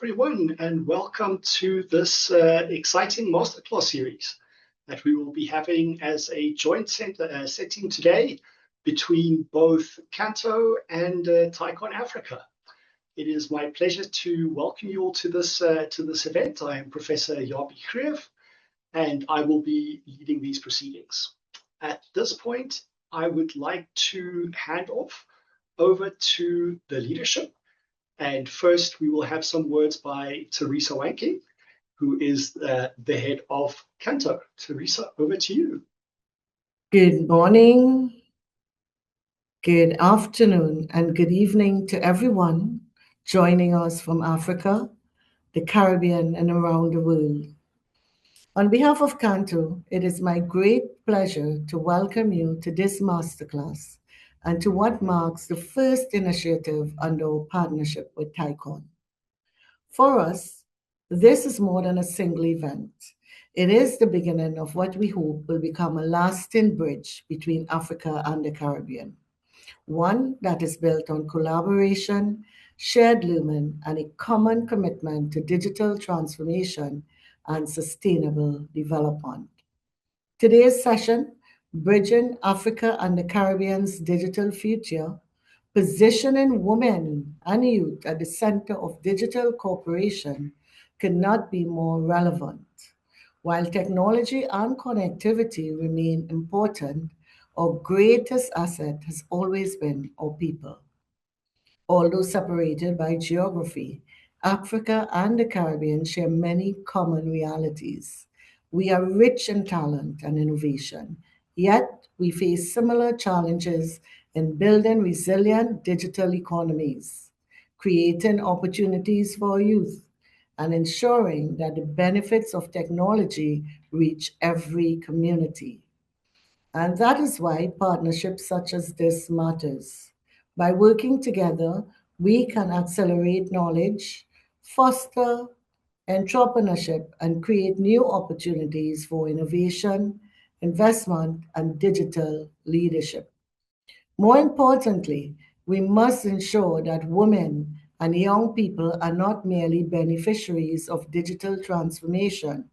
everyone, and welcome to this exciting masterclass series that we will be having as a joint setting today between both CANTO and TICON Africa. It is my pleasure to welcome you all to this event. I am Professor Yabi Khrev, and I will be leading these proceedings. At this point, I would like to hand off over to the leadership. And first, we will have some words by Teresa Wanke, who is the head of CANTO. Teresa, over to you. Good morning, good afternoon, and good evening to everyone joining us from Africa, the Caribbean, and around the world. On behalf of CANTO, it is my great pleasure to welcome you to this masterclass and to what marks the first initiative under our partnership with TICON. For us, this is more than a single event. It is the beginning of what we hope will become a lasting bridge between Africa and the Caribbean, one that is built on collaboration, shared learning, and a common commitment to digital transformation and sustainable development. Today's session, Bridging Africa and the Caribbean's Digital Future, positioning women and youth at the center of digital cooperation, could not be more relevant. While technology and connectivity remain important, our greatest asset has always been our people. Although separated by geography, Africa and the Caribbean share many common realities. We are rich in talent and innovation, yet we face similar challenges in building resilient digital economies, creating opportunities for youth, and ensuring that the benefits of technology reach every community. And that is why partnerships such as this matters. By working together, we can accelerate knowledge, foster entrepreneurship, and create new opportunities for innovation, investment, and digital leadership. More importantly, we must ensure that women and young people are not merely beneficiaries of digital transformation,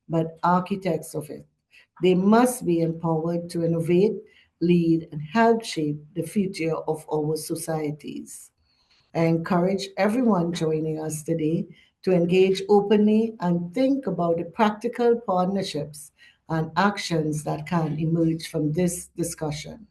but architects of it. They must be empowered to innovate, lead, and help shape the future of our societies. I encourage everyone joining us today to engage openly and think about the practical partnerships and actions that can emerge from this discussion.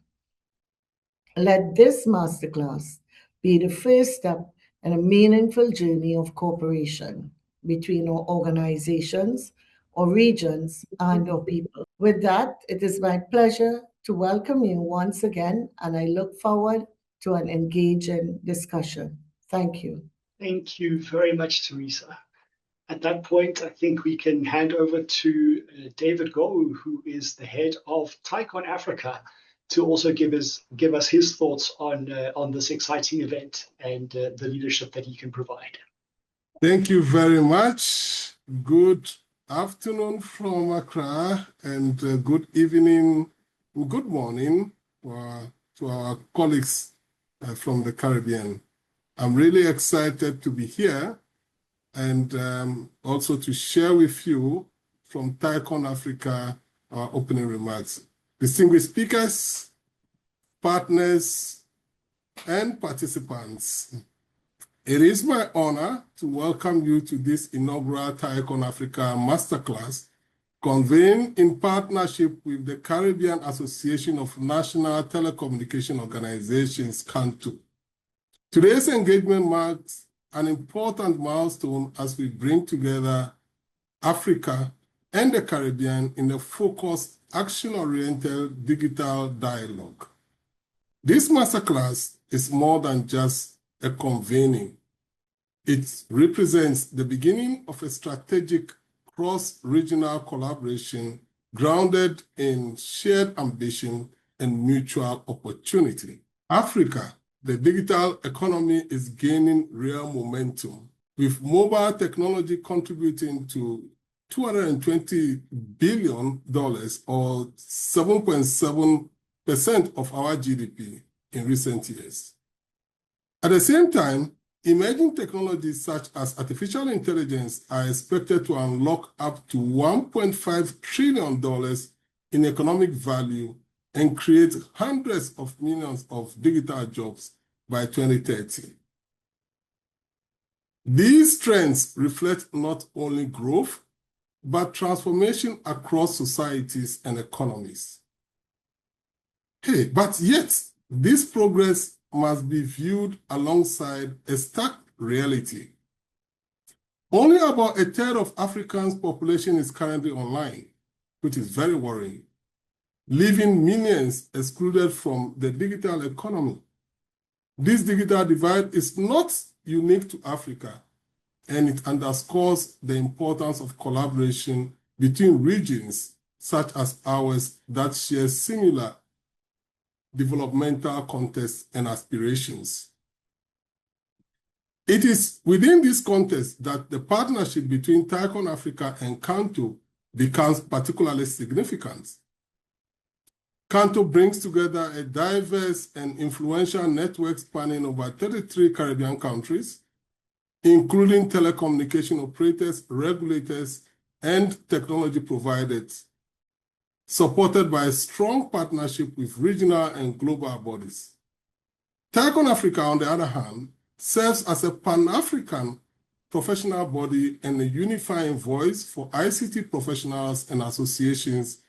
Let this masterclass be the first step in a meaningful journey of cooperation between our organizations, our regions, and our people. With that, it is my pleasure to welcome you once again, and I look forward to an engaging discussion. Thank you. Thank you very much, Teresa. At that point, I think we can hand over to David Go, who is the head of TICON Africa, to also give us his thoughts on this exciting event and the leadership that he can provide. Thank you very much. Good afternoon from Accra, and good evening, good morning to our colleagues from the Caribbean. I'm really excited to be here and also to share with you from TICON Africa our opening remarks. Distinguished speakers, partners, and participants, it is my honor to welcome you to this inaugural TICON Africa Masterclass, convened in partnership with the Caribbean Association of National Telecommunication Organizations, CANTO. Today's engagement marks an important milestone as we bring together Africa and the Caribbean in a focused, action-oriented digital dialogue. This masterclass is more than just a convening. It represents the beginning of a strategic cross-regional collaboration grounded in shared ambition and mutual opportunity. Africa, the digital economy, is gaining real momentum, with mobile technology contributing to $220 billion or 7.7% of our GDP in recent years. At the same time, Emerging technologies such as artificial intelligence are expected to unlock up to $1.5 trillion in economic value and create hundreds of millions of digital jobs by 2030. These trends reflect not only growth, but transformation across societies and economies. Hey, but yet, this progress must be viewed alongside a stark reality. Only about a third of Africa's population is currently online, which is very worrying, leaving millions excluded from the digital economy. This digital divide is not unique to Africa, and it underscores the importance of collaboration between regions such as ours that share similar developmental contexts and aspirations. It is within this context that the partnership between TICON Africa and CANTO becomes particularly significant. CANTO brings together a diverse and influential network spanning over 33 Caribbean countries, including telecommunication operators, regulators, and technology providers, supported by a strong partnership with regional and global bodies. TICON Africa, on the other hand, serves as a Pan-African professional body and a unifying voice for ICT professionals and associations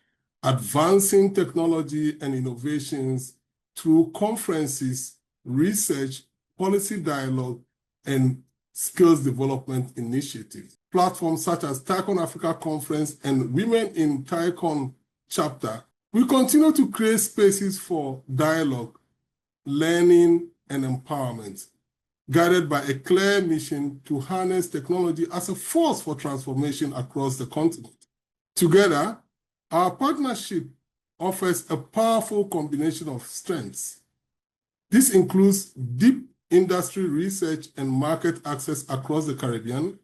advancing technology and innovations through conferences, research, policy dialogue, and skills development initiatives. Platforms such as TICON Africa Conference and Women in TICON chapter, we continue to create spaces for dialogue, learning, and empowerment, guided by a clear mission to harness technology as a force for transformation across the continent. Together, our partnership offers a powerful combination of strengths. This includes deep industry research and market access across the Caribbean,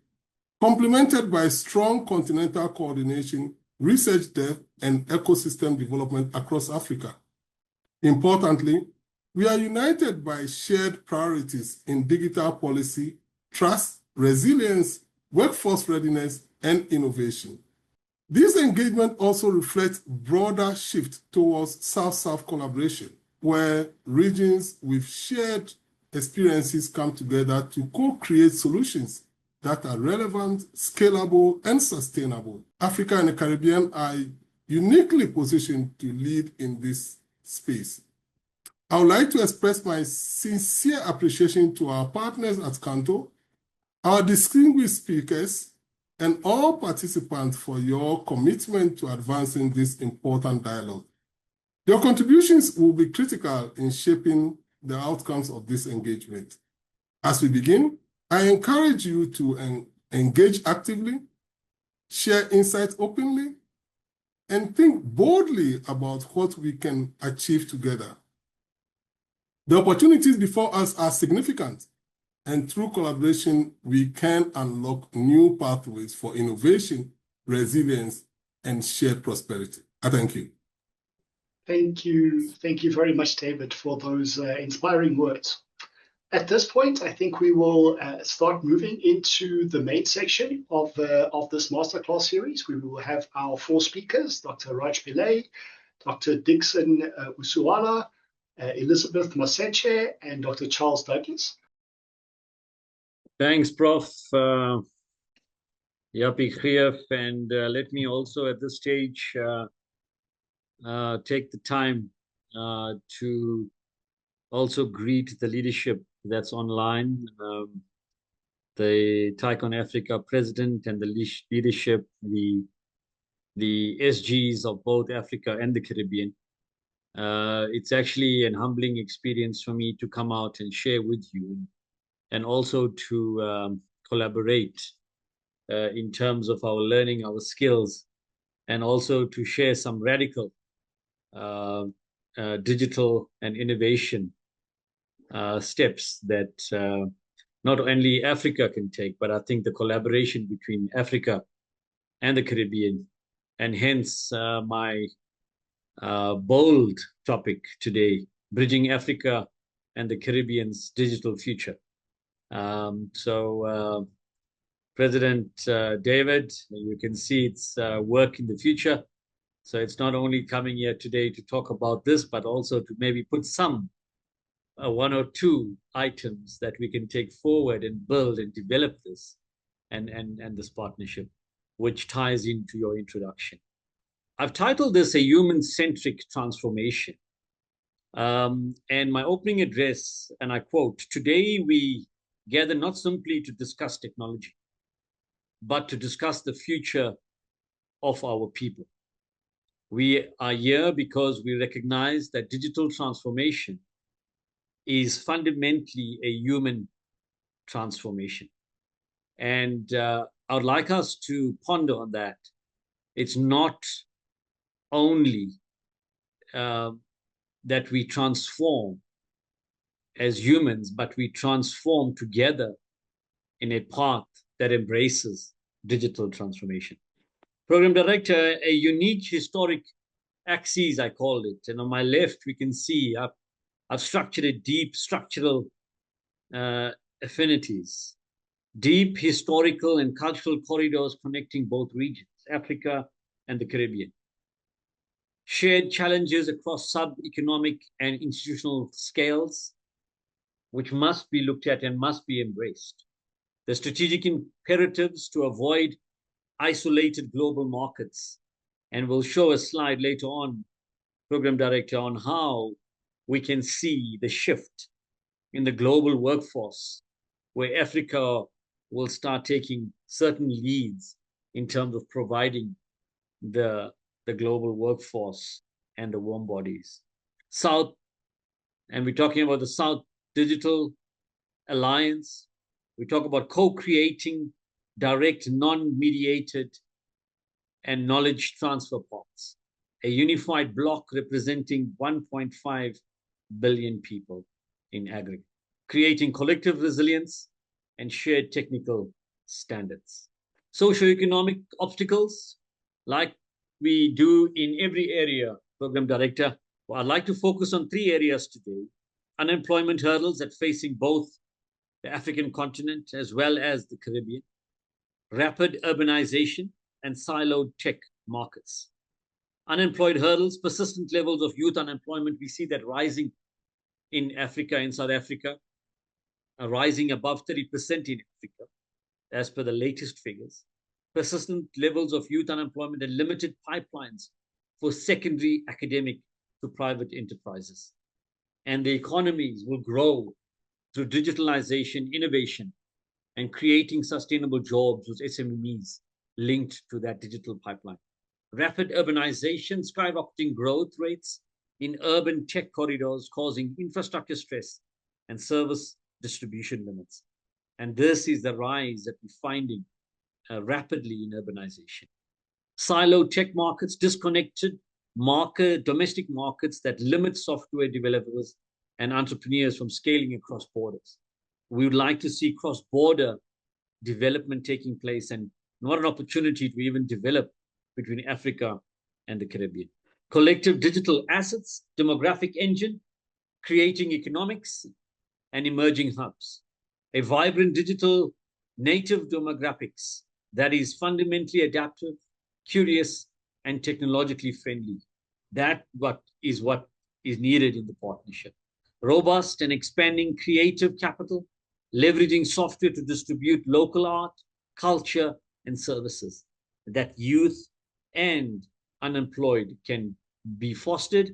complemented by strong continental coordination, research depth, and ecosystem development across Africa. Importantly, we are united by shared priorities in digital policy, trust, resilience, workforce readiness, and innovation. This engagement also reflects a broader shift towards South-South collaboration, where regions with shared experiences come together to co-create solutions that are relevant, scalable, and sustainable. Africa and the Caribbean are uniquely positioned to lead in this space. I would like to express my sincere appreciation to our partners at CANTO, our distinguished speakers, and all participants for your commitment to advancing this important dialogue. Your contributions will be critical in shaping the outcomes of this engagement. As we begin, I encourage you to engage actively, share insights openly, and think boldly about what we can achieve together. The opportunities before us are significant, and through collaboration, we can unlock new pathways for innovation, resilience, and shared prosperity. I thank you. Thank you. Thank you very much, David, for those inspiring words. At this point, I think we will start moving into the main section of this masterclass series. We will have our four speakers, Dr. Raj Pillay, Dr. Dixon Usuala, Elizabeth Maseche, and Dr. Charles Douglas. Thanks, Prof. Yapi Khrief, and let me also at this stage take the time to also greet the leadership that's online, the TICON Africa president and the leadership, the SGs of both Africa and the Caribbean. It's actually an humbling experience for me to come out and share with you, and also to collaborate in terms of our learning, our skills, and also to share some radical digital and innovation steps that not only Africa can take, but I think the collaboration between Africa and the Caribbean, and hence my bold topic today, bridging Africa and the Caribbean's digital future. President David, you can see it's work in the future. So it's not only coming here today to talk about this, but also to maybe put some one or two items that we can take forward and build and develop this and this partnership, which ties into your introduction. I've titled this a human-centric transformation. And my opening address, and I quote, "Today we gather not simply to discuss technology, but to discuss the future of our people. We are here because we recognize that digital transformation is fundamentally a human transformation." And I would like us to ponder on that. It's not only that we transform as humans, but we transform together in a path that embraces digital transformation. Program Director, a unique historic axis, I called it. And on my left, we can see I've structured a deep structural affinities, deep historical and cultural corridors connecting both regions, Africa and the Caribbean. Shared challenges across sub-economic and institutional scales, which must be looked at and must be embraced. The strategic imperatives to avoid isolated global markets. And we'll show a slide later on, Program Director, on how we can see the shift in the global workforce, where Africa will start taking certain leads in terms of providing the global workforce and the warm bodies. South, and we're talking about the South Digital Alliance. We talk about co-creating direct, non-mediated and knowledge transfer paths, a unified bloc representing 1.5 billion people in aggregate, creating collective resilience and shared technical standards. Socioeconomic obstacles, like we do in every area, Program Director. Well, I'd like to focus on 3 areas today. Unemployment hurdles that facing both the African continent as well as the Caribbean, rapid urbanization and siloed tech markets. Unemployed hurdles, persistent levels of youth unemployment. We see that rising in Africa, in South Africa, rising above 30% in Africa, as per the latest figures. Persistent levels of youth unemployment and limited pipelines for secondary academic to private enterprises. And the economies will grow through digitalization, innovation, and creating sustainable jobs with SMEs linked to that digital pipeline. Rapid urbanization, skyrocketing growth rates in urban tech corridors causing infrastructure stress and service distribution limits. And this is the rise that we're finding rapidly in urbanization. Siloed tech markets, disconnected domestic markets that limit software developers and entrepreneurs from scaling across borders. We would like to see cross-border development taking place and not an opportunity to even develop between Africa and the Caribbean. Collective digital assets, demographic engine, creating economics and emerging hubs. A vibrant digital native demographics that is fundamentally adaptive, curious, and technologically friendly. That is what is needed in the partnership. Robust and expanding creative capital, leveraging software to distribute local art, culture, and services that youth and unemployed can be fostered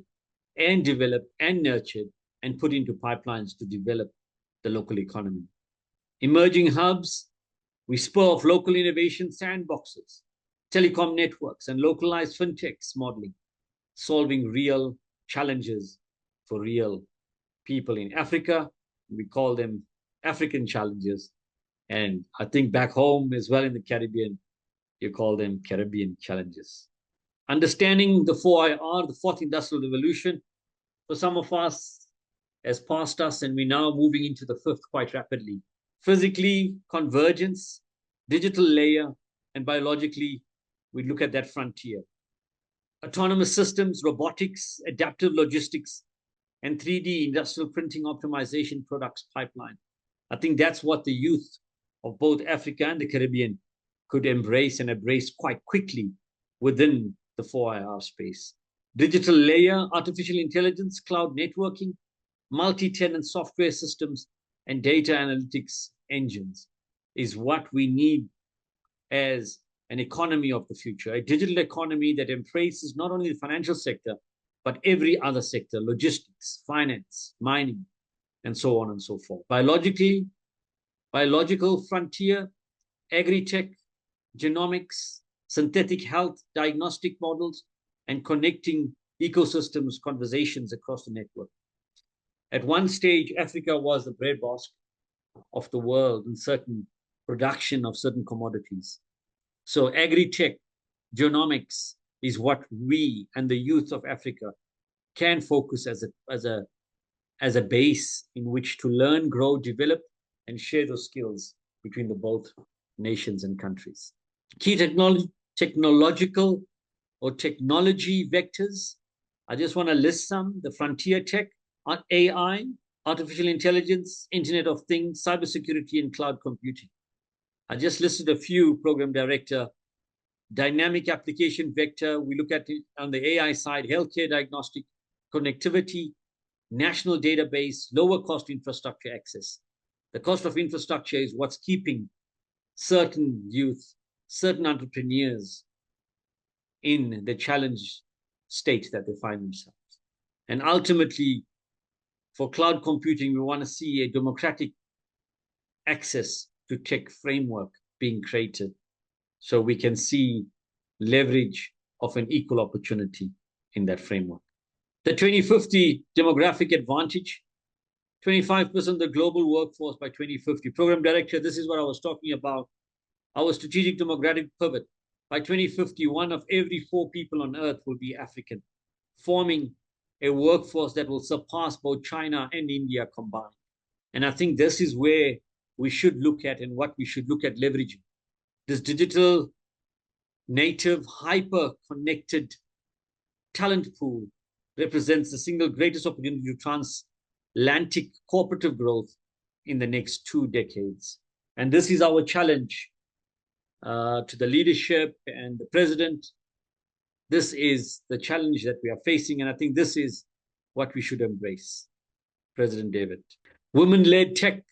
and developed and nurtured and put into pipelines to develop the local economy. Emerging hubs, we spur off local innovation sandboxes, telecom networks, and localized fintechs modeling, solving real challenges for real people in Africa. We call them African challenges. And I think back home as well in the Caribbean, you call them Caribbean challenges. Understanding the 4IR, the fourth industrial revolution, for some of us has passed us, and we're now moving into the fifth quite rapidly. Physically, convergence, digital layer, and biologically, we look at that frontier. Autonomous systems, robotics, adaptive logistics, and 3D industrial printing optimization products pipeline. I think that's what the youth of both Africa and the Caribbean could embrace and embrace quite quickly within the 4IR space. Digital layer, artificial intelligence, cloud networking, multi-tenant software systems, and data analytics engines is what we need as an economy of the future, a digital economy that embraces not only the financial sector, but every other sector, logistics, finance, mining, and so on and so forth. Biological frontier, agri-tech, genomics, synthetic health, diagnostic models, and connecting ecosystems, conversations across the network. At one stage, Africa was the breadbasket of the world in certain production of certain commodities. So agri-tech, genomics is what we and the youth of Africa can focus as a base in which to learn, grow, develop, and share those skills between the both nations and countries. Key technological or technology vectors. I just want to list some: the frontier tech, AI, artificial intelligence, Internet of Things, cybersecurity, and cloud computing. I just listed a few, Program Director. Dynamic application vector, we look at it on the AI side, healthcare diagnostic, connectivity, national database, lower cost infrastructure access. The cost of infrastructure is what's keeping certain youth, certain entrepreneurs in the challenge state that they find themselves. And ultimately, for cloud computing, we want to see a democratic access to tech framework being created so we can see leverage of an equal opportunity in that framework. The 2050 demographic advantage, 25% of the global workforce by 2050. Program Director, this is what I was talking about. Our strategic demographic pivot. By 2050, 1 of every 4 people on Earth will be African, forming a workforce that will surpass both China and India combined. And I think this is where we should look at and what we should look at leveraging. This digital native, hyper-connected talent pool represents the single greatest opportunity to transatlantic cooperative growth in the next 2 decades. And this is our challenge to the leadership and the president. This is the challenge that we are facing, and I think this is what we should embrace. President David. Women-led tech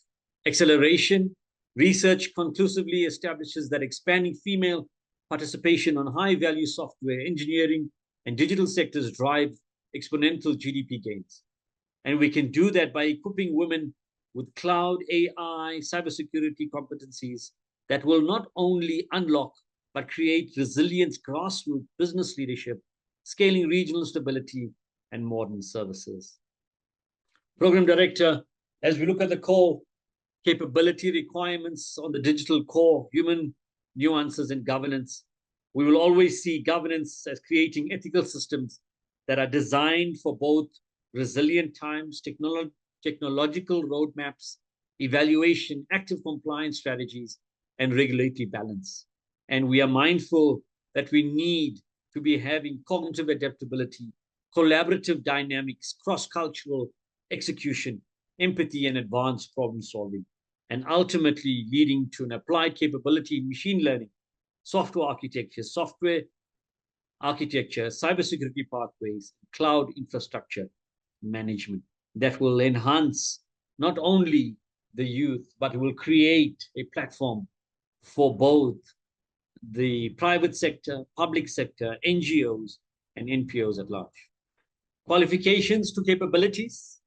acceleration. Research conclusively establishes that expanding female participation on high-value software, engineering, and digital sectors drive exponential GDP gains. And we can do that by equipping women with cloud, AI, cybersecurity competencies that will not only unlock, but create resilient grassroots business leadership, scaling regional stability, and modern services. Program Director, as we look at the core capability requirements on the digital core, human nuances and governance, we will always see governance as creating ethical systems that are designed for both resilient times, technological roadmaps, evaluation, active compliance strategies, and regulatory balance. And we are mindful that we need to be having cognitive adaptability, collaborative dynamics, cross-cultural execution, empathy, and advanced problem solving, and ultimately leading to an applied capability in machine learning, software architecture, cybersecurity pathways, cloud infrastructure management that will enhance not only the youth, but it will create a platform for both the private sector, public sector, NGOs, and NPOs at large. Qualifications to capabilities,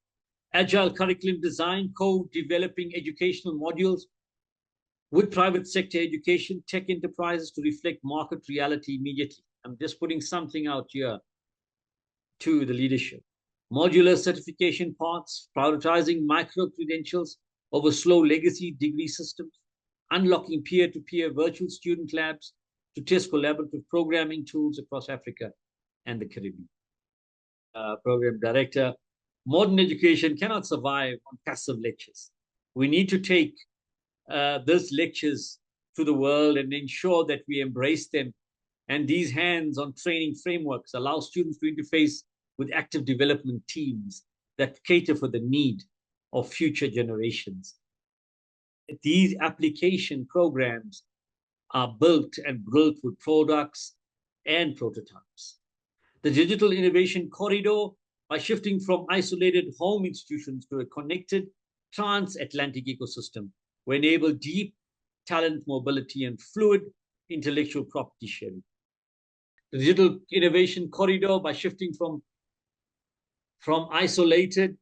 agile curriculum design, co-developing educational modules with private sector education, tech enterprises to reflect market reality immediately. I'm just putting something out here to the leadership. Modular certification paths, prioritizing micro-credentials over slow legacy degree systems, unlocking peer-to-peer virtual student labs to test collaborative programming tools across Africa and the Caribbean. Program Director, modern education cannot survive on passive lectures. We need to take those lectures to the world and ensure that we embrace them. And these hands-on training frameworks allow students to interface with active development teams that cater for the need of future generations. these application programs are built with products and prototypes. The Digital Innovation Corridor, by shifting from isolated home institutions to a connected transatlantic ecosystem, will enable deep talent mobility and fluid intellectual property sharing. The Digital Innovation Corridor, by shifting from isolated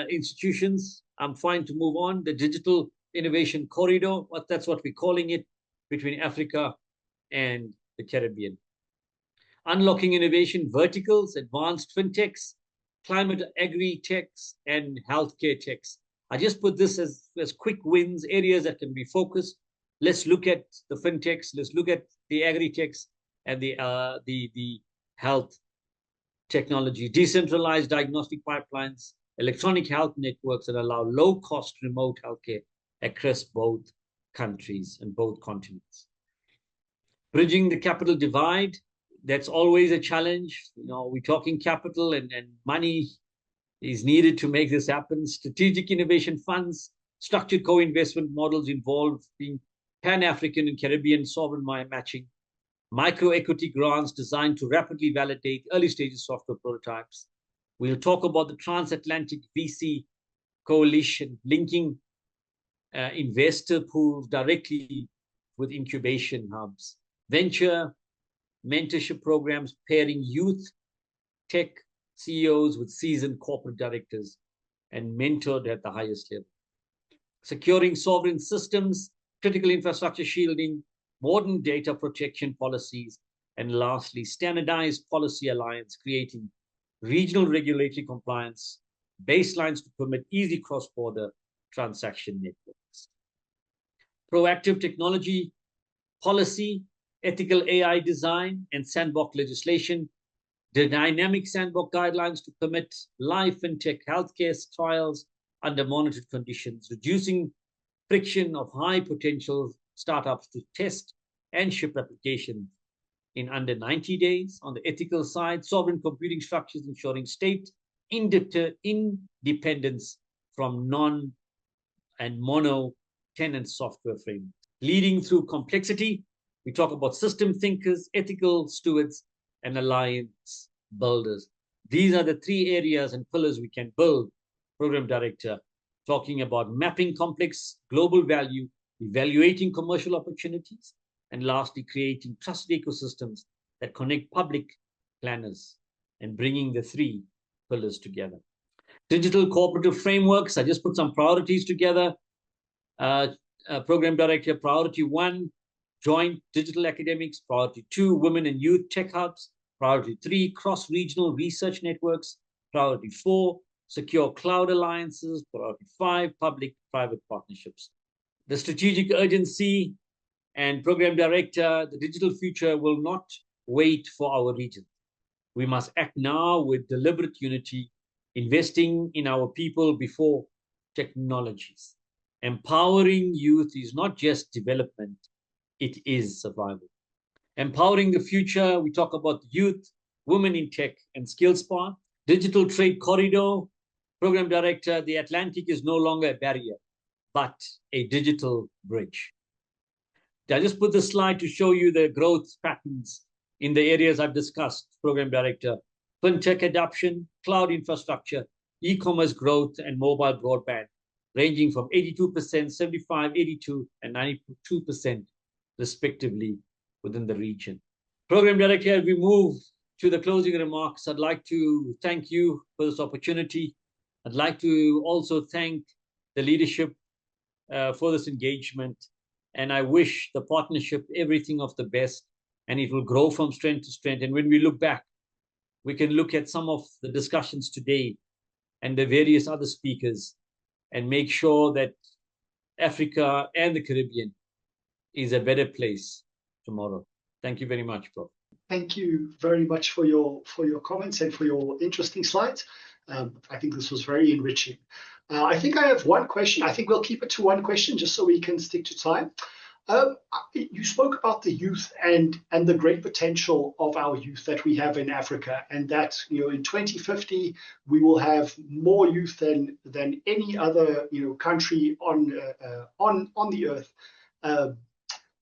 institutions, I'm fine to move on. The Digital Innovation Corridor, that's what we're calling it, between Africa and the Caribbean. Unlocking innovation verticals, advanced fintechs, climate agri-techs, and healthcare techs. I just put this as quick wins, areas that can be focused. Let's look at the fintechs, let's look at the agri-techs and the health technology, decentralized diagnostic pipelines, electronic health networks that allow low-cost remote healthcare across both countries and both continents. Bridging the capital divide, that's always a challenge. We're talking capital and money is needed to make this happen. Strategic innovation funds, structured co-investment models involving Pan-African and Caribbean sovereign matching, micro-equity grants designed to rapidly validate early-stage software prototypes. We'll talk about the transatlantic VC coalition, linking investor pools directly with incubation hubs, venture mentorship programs pairing youth tech CEOs with seasoned corporate directors and mentored at the highest level. Securing sovereign systems, critical infrastructure shielding, modern data protection policies, and lastly, standardized policy alliance, creating regional regulatory compliance, baselines to permit easy cross-border transaction networks. Proactive technology policy, ethical AI design, and sandbox legislation, the dynamic sandbox guidelines to permit live fintech healthcare trials under monitored conditions, reducing friction of high potential startups to test and ship applications in under 90 days. On the ethical side, sovereign computing structures ensuring state independence from non and mono-tenant software frameworks. Leading through complexity, we talk about system thinkers, ethical stewards, and alliance builders. These are the three areas and pillars we can build. Program Director talking about mapping complex global value, evaluating commercial opportunities, and lastly, creating trusted ecosystems that connect public planners and bringing the three pillars together. Digital cooperative frameworks, I just put some priorities together. Program Director, priority 1, joint digital academics. Priority 2, women and youth tech hubs. Priority 3, cross-regional research networks. Priority 4, secure cloud alliances. Priority 5, public-private partnerships. The strategic urgency and Program Director, the digital future will not wait for our region. We must act now with deliberate unity, investing in our people before technologies. Empowering youth is not just development, it is survival. Empowering the future, we talk about youth, women in tech, and skills part. Digital trade corridor, Program Director, the Atlantic is no longer a barrier, but a digital bridge. I just put this slide to show you the growth patterns in the areas I've discussed, Program Director. Fintech adoption, cloud infrastructure, e-commerce growth, and mobile broadband, ranging from 82%, 75, 82, and 92%, respectively, within the region. Program Director, as we move to the closing remarks, I'd like to thank you for this opportunity. I'd like to also thank the leadership for this engagement. And I wish the partnership everything of the best, and it will grow from strength to strength. And when we look back, we can look at some of the discussions today and the various other speakers and make sure that Africa and the Caribbean is a better place tomorrow. Thank you very much, Prof. Thank you very much for your comments and for your interesting slides. I think this was very enriching. I think I have one question. I think we'll keep it to one question just so we can stick to time. You spoke about the youth and the great potential of our youth that we have in Africa, and that in 2050 we will have more youth than any other country on the earth.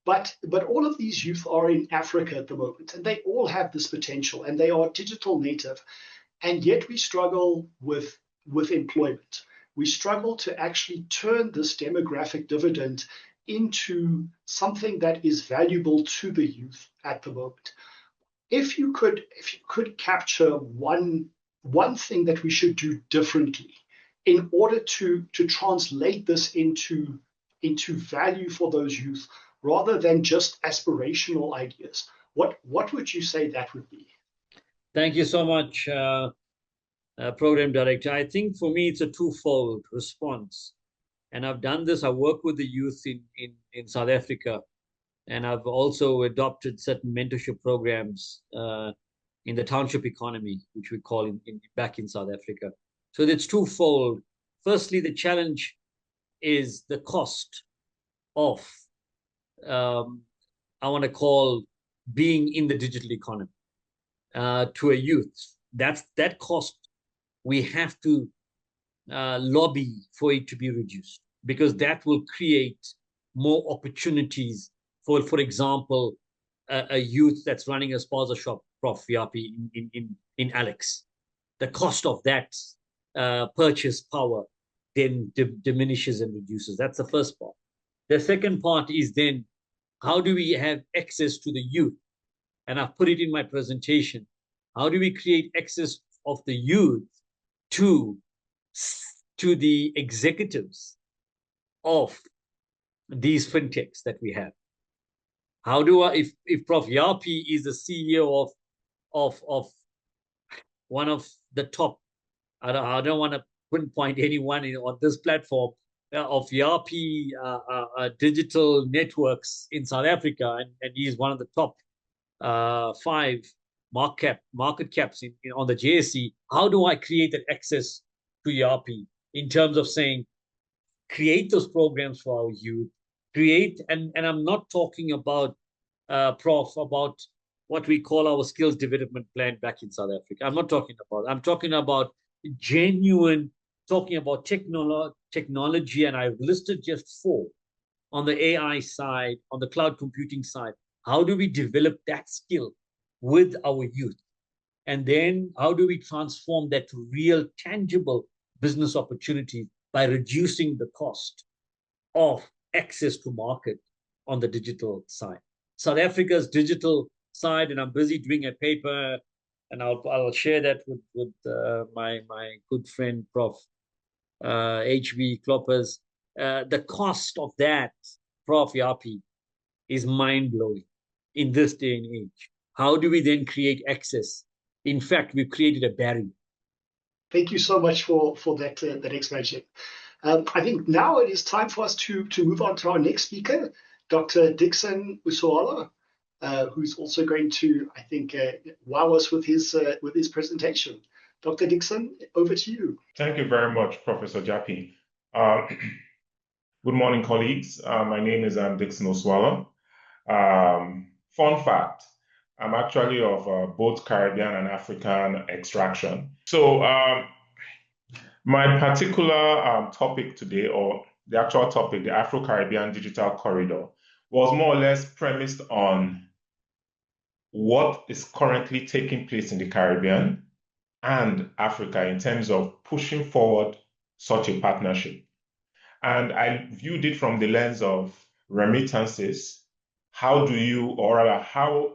But all of these youth are in Africa at the moment, and they all have this potential, and they are digital native, and yet we struggle with employment. We struggle to actually turn this demographic dividend into something that is valuable to the youth at the moment. If you could capture one thing that we should do differently in order to translate this into value for those youth, rather than just aspirational ideas, what would you say that would be? Thank you so much, Program Director. I think for me it's a twofold response. And I've done this. I work with the youth in South Africa, and I've also adopted certain mentorship programs in the township economy, which we call back in South Africa. So it's twofold. Firstly, the challenge is the cost of, I want to call, being in the digital economy to a youth. That cost, we have to lobby for it to be reduced, because that will create more opportunities for example, a youth that's running a spaza shop, Prof. Yapi, in Alex. The cost of that purchase power then diminishes and reduces. That's the first part. The second part is then, how do we have access to the youth? And I've put it in my presentation. How do we create access of the youth to the executives of these fintechs that we have? How do I, if Prof. Yapi is the CEO of one of the top, I don't want to pinpoint anyone on this platform, of Yapi digital networks in South Africa, and he is one of the top 5 market caps on the JSE. How do I create that access to Yapi in terms of saying, create those programs for our youth, create, and I'm not talking about, Prof, about what we call our skills development plan back in South Africa. I'm talking about genuine, talking about technology, and I've listed just 4 on the AI side, on the cloud computing side. How do we develop that skill with our youth? And then how do we transform that to real, tangible business opportunities by reducing the cost of access to market on the digital side? South Africa's digital side, and I'm busy doing a paper, and I'll share that with my good friend, Prof. HB Kloppers. The cost of that, Prof. Yapi, is mind-blowing in this day and age. How do we then create access? In fact, we've created a barrier. Thank you so much for that explanation. I think now it is time for us to move on to our next speaker, Dr. Dickson Uswala, who's also going to, I think, wow us with his presentation. Dr. Dickson, over to you. Thank you very much, Professor Japi. Good morning, colleagues. My name is Dickson Uswala. Fun fact, I'm actually of both Caribbean and African extraction. So my particular topic today, or the actual topic, the Afro-Caribbean Digital Corridor, was more or less premised on what is currently taking place in the Caribbean and Africa in terms of pushing forward such a partnership. And I viewed it from the lens of remittances. How do you, or rather, how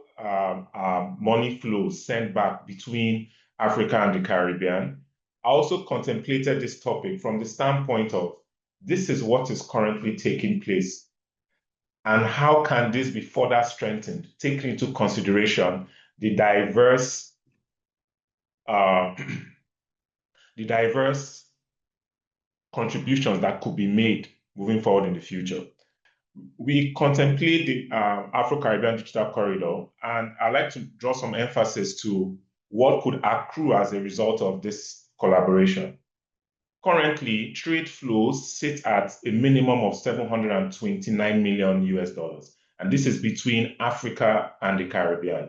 money flows sent back between Africa and the Caribbean? I also contemplated this topic from the standpoint of, this is what is currently taking place, and how can this be further strengthened, taking into consideration the diverse contributions that could be made moving forward in the future. We contemplate the Afro-Caribbean Digital Corridor, and I'd like to draw some emphasis to what could accrue as a result of this collaboration. Currently, trade flows sit at a minimum of $729 million US. And this is between Africa and the Caribbean.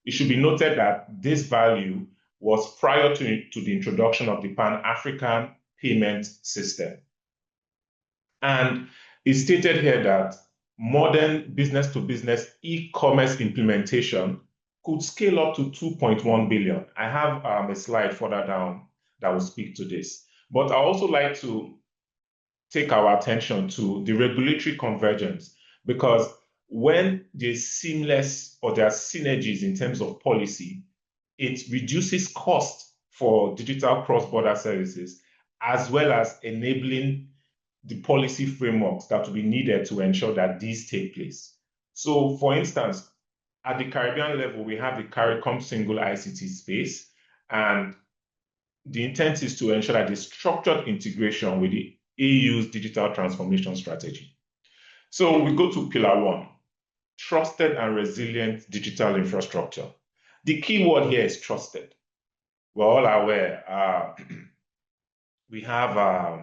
It should be noted that this value was prior to the introduction of the Pan-African payment system. And it's stated here that modern business-to-business e-commerce implementation could scale up to 2.1 billion. I have a slide further down that will speak to this. But I also like to take our attention to the regulatory convergence, because when there's seamless or there are synergies in terms of policy, it reduces cost for digital cross-border services, as well as enabling the policy frameworks that will be needed to ensure that these take place. So, for instance, at the Caribbean level, we have the CARICOM single ICT space, and the intent is to ensure that there's structured integration with the AU's digital transformation strategy. So we go to pillar 1, trusted and resilient digital infrastructure. The key word here is trusted. We're all aware we have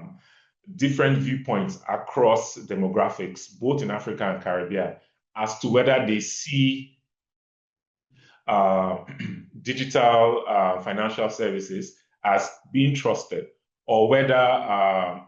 different viewpoints across demographics, both in Africa and Caribbean, as to whether they see digital financial services as being trusted, or whether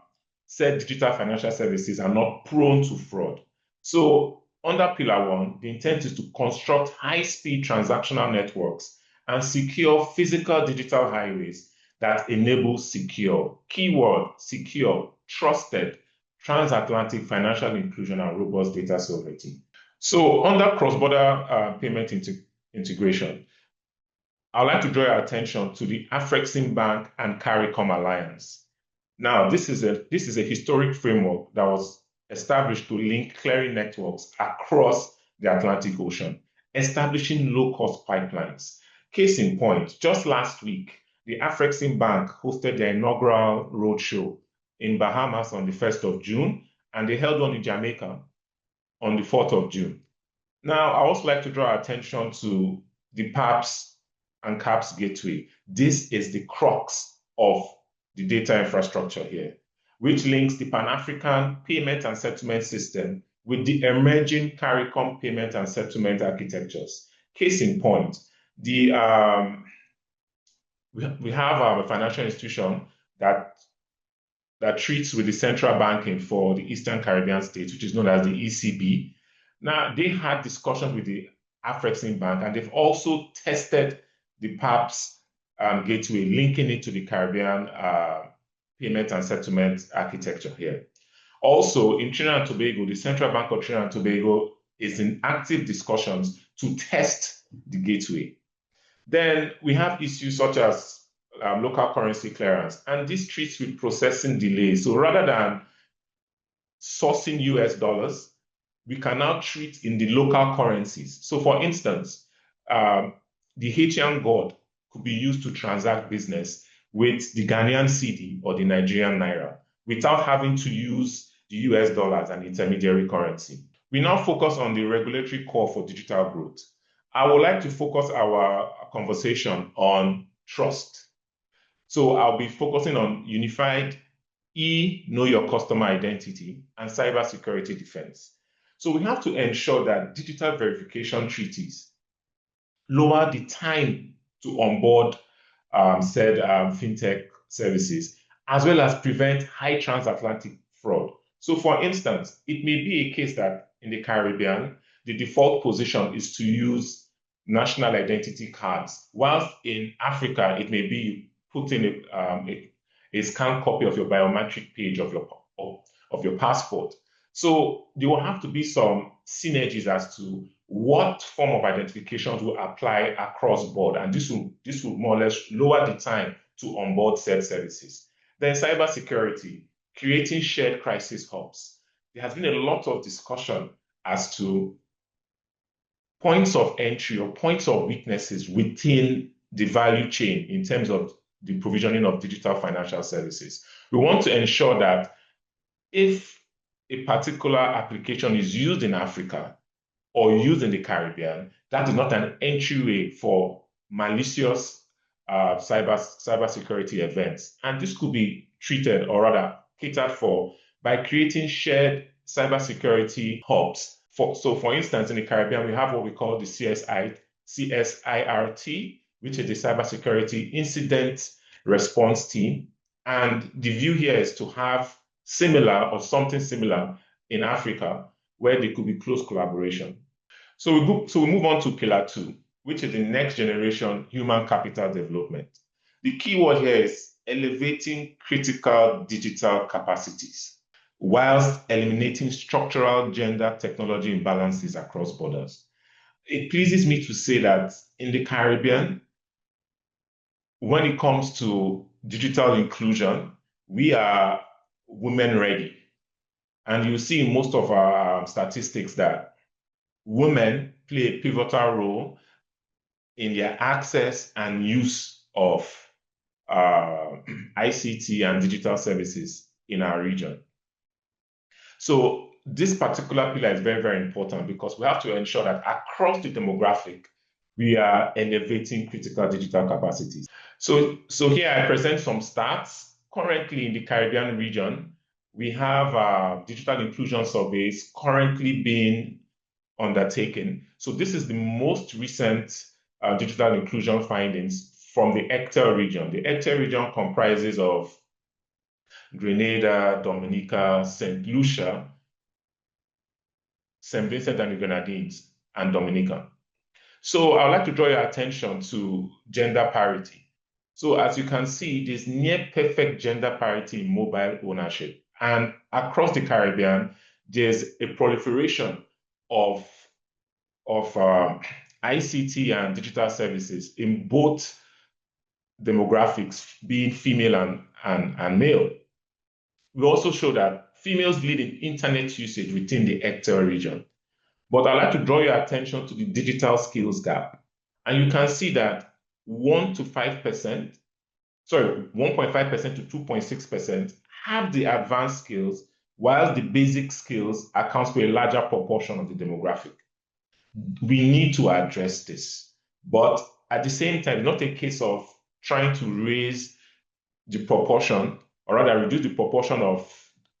said digital financial services are not prone to fraud. So under pillar 1, the intent is to construct high-speed transactional networks and secure physical digital highways that enable secure, keyword, secure, trusted, transatlantic financial inclusion and robust data sovereignty. So under cross-border payment integration, I'd like to draw your attention to the Afreximbank and CARICOM alliance. Now, this is a historic framework that was established to link clearing networks across the Atlantic Ocean, establishing low-cost pipelines. Case in point, just last week, the Afreximbank hosted their inaugural roadshow in Bahamas on the 1st of June, and they held one in Jamaica on the 4th of June. Now, I also like to draw attention to the PAPS and CAPS gateway. This is the crux of the data infrastructure here, which links the Pan-African payment and settlement system with the emerging CARICOM payment and settlement architectures. Case in point, we have a financial institution that treats with the central banking for the Eastern Caribbean states, which is known as the ECB. Now, they had discussions with the Afreximbank, and they've also tested the PAPS gateway, linking it to the Caribbean payment and settlement architecture here. Also, in Trinidad and Tobago, the Central Bank of Trinidad and Tobago is in active discussions to test the gateway. Then we have issues such as local currency clearance, and this treats with processing delays. So rather than sourcing US dollars, we can now treat in the local currencies. So for instance, the Haitian gourd could be used to transact business with the Ghanaian cedi or the Nigerian naira without having to use the US dollars and intermediary currency. We now focus on the regulatory core for digital growth. I would like to focus our conversation on trust. So I'll be focusing on unified know your customer identity and cybersecurity defense. So we have to ensure that digital verification treaties lower the time to onboard said fintech services, as well as prevent high transatlantic fraud. So for instance, it may be a case that in the Caribbean, the default position is to use national identity cards, whilst in Africa, it may be you put in a scanned copy of your biometric page of your passport. So there will have to be some synergies as to what form of identifications will apply across board, and this will more or less lower the time to onboard said services. Then cybersecurity, creating shared crisis hubs. There has been a lot of discussion as to points of entry or points of weaknesses within the value chain in terms of the provisioning of digital financial services. We want to ensure that if a particular application is used in Africa or used in the Caribbean, that is not an entryway for malicious cybersecurity events. And this could be treated, or rather catered for, by creating shared cybersecurity hubs. So for instance, in the Caribbean, we have what we call the CSIRT, which is the Cybersecurity Incident Response Team. And the view here is to have similar or something similar in Africa, where there could be close collaboration. So we move on to Pillar 2, which is the next generation human capital development. The key word here is elevating critical digital capacities, whilst eliminating structural gender technology imbalances across borders. It pleases me to say that in the Caribbean, when it comes to digital inclusion, we are women ready. And you see in most of our statistics that women play a pivotal role in their access and use of ICT and digital services in our region. So this particular pillar is very, very important because we have to ensure that across the demographic, we are elevating critical digital capacities. So here I present some stats. Currently in the Caribbean region, we have digital inclusion surveys currently being undertaken. So this is the most recent digital inclusion findings from the Hector region. The Hector region comprises of Grenada, Dominica, St. Lucia, St. Vincent and the Grenadines, and Dominica. So I would like to draw your attention to gender parity. So as you can see, there's near perfect gender parity in mobile ownership. And across the Caribbean, there's a proliferation of ICT and digital services in both demographics, being female and male. We also show that females lead in internet usage within the Hector region. But I'd like to draw your attention to the digital skills gap. And you can see that 1.5% to 2.6% have the advanced skills, while the basic skills accounts for a larger proportion of the demographic. We need to address this. But at the same time, not a case of trying to raise the proportion, or rather reduce the proportion of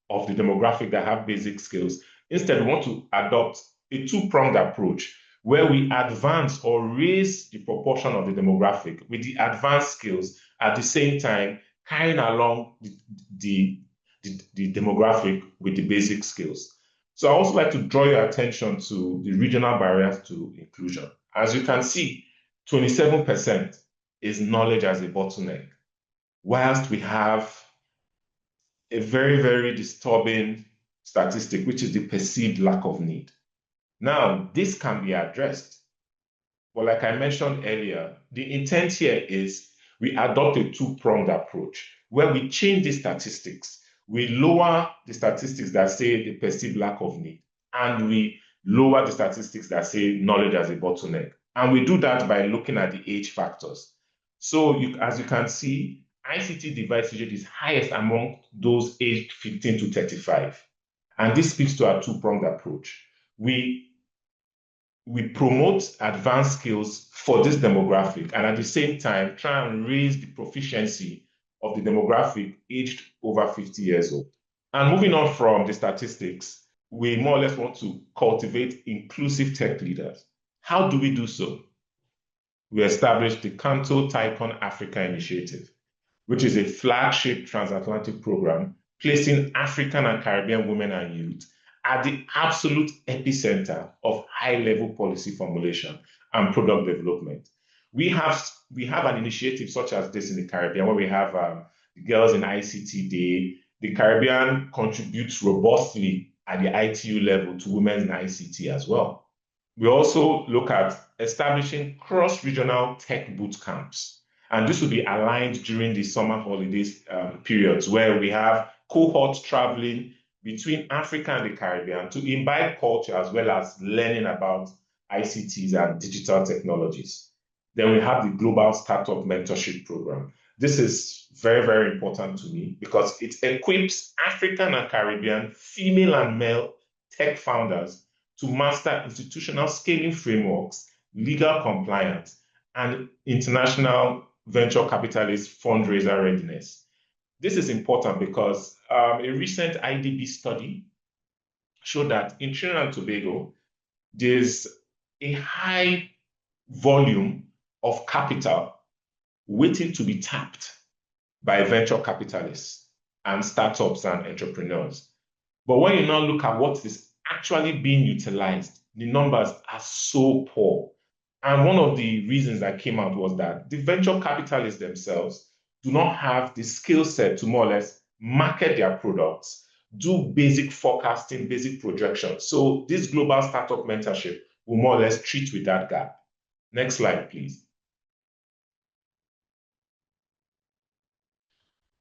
the demographic that have basic skills. Instead, we want to adopt a two-pronged approach where we advance or raise the proportion of the demographic with the advanced skills, at the same time carrying along the demographic with the basic skills. So I also like to draw your attention to the regional barriers to inclusion. As you can see, 27% is knowledge as a bottleneck, whilst we have a very, very disturbing statistic, which is the perceived lack of need. Now, this can be addressed. But like I mentioned earlier, the intent here is we adopt a two-pronged approach where we change the statistics. We lower the statistics that say the perceived lack of need, and we lower the statistics that say knowledge as a bottleneck. And we do that by looking at the age factors. So as you can see, ICT device usage is highest among those aged 15 to 35. And this speaks to our two-pronged approach. We promote advanced skills for this demographic, and at the same time, try and raise the proficiency of the demographic aged over 50 years old. And moving on from the statistics, we more or less want to cultivate inclusive tech leaders. How do we do so? We established the CANTO TICON Africa initiative, which is a flagship transatlantic program placing African and Caribbean women and youth at the absolute epicenter of high-level policy formulation and product development. We have an initiative such as this in the Caribbean, where we have the Girls in ICT Day. The Caribbean contributes robustly at the ITU level to women in ICT as well. We also look at establishing cross-regional tech boot camps. And this will be aligned during the summer holidays periods, where we have cohorts traveling between Africa and the Caribbean to imbibe culture as well as learning about ICTs and digital technologies. Then we have the Global Startup Mentorship Program. This is very, very important to me because it equips African and Caribbean female and male tech founders to master institutional scaling frameworks, legal compliance, and international venture capitalist fundraiser readiness. This is important because a recent IDB study showed that in Trinidad and Tobago, there's a high volume of capital waiting to be tapped by venture capitalists and startups and entrepreneurs. But when you now look at what is actually being utilized, the numbers are so poor. And one of the reasons that came out was that the venture capitalists themselves do not have the skill set to more or less market their products, do basic forecasting, basic projections. So this global startup mentorship will more or less treat with that gap. Next slide, please.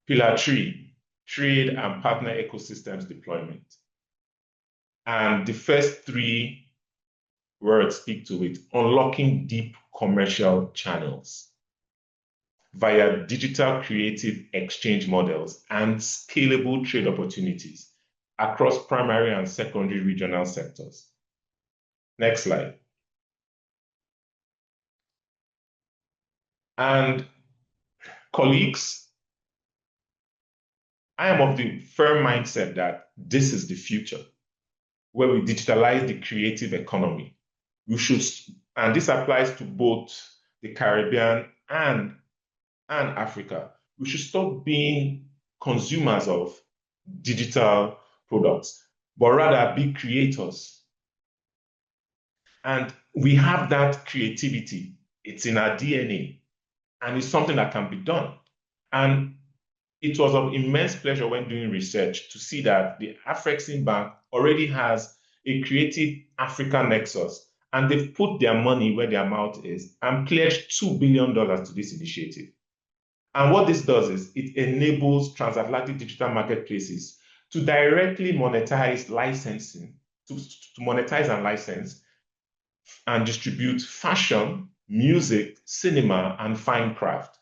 Pillar 3, trade and partner ecosystems deployment. And the first 3 words speak to it: unlocking deep commercial channels via digital creative exchange models and scalable trade opportunities across primary and secondary regional sectors. Next slide. And colleagues, I am of the firm mindset that this is the future, where we digitalize the creative economy. We should, and this applies to both the Caribbean and Africa, we should stop being consumers of digital products, but rather be creators. And we have that creativity. It's in our DNA, and it's something that can be done. And it was of immense pleasure when doing research to see that the Afrexim Bank already has a Creative Africa Nexus, and they've put their money where their mouth is and pledged $2 billion to this initiative. And what this does is it enables transatlantic digital marketplaces to directly monetize licensing, to monetize and license and distribute fashion, music, cinema, and fine craft.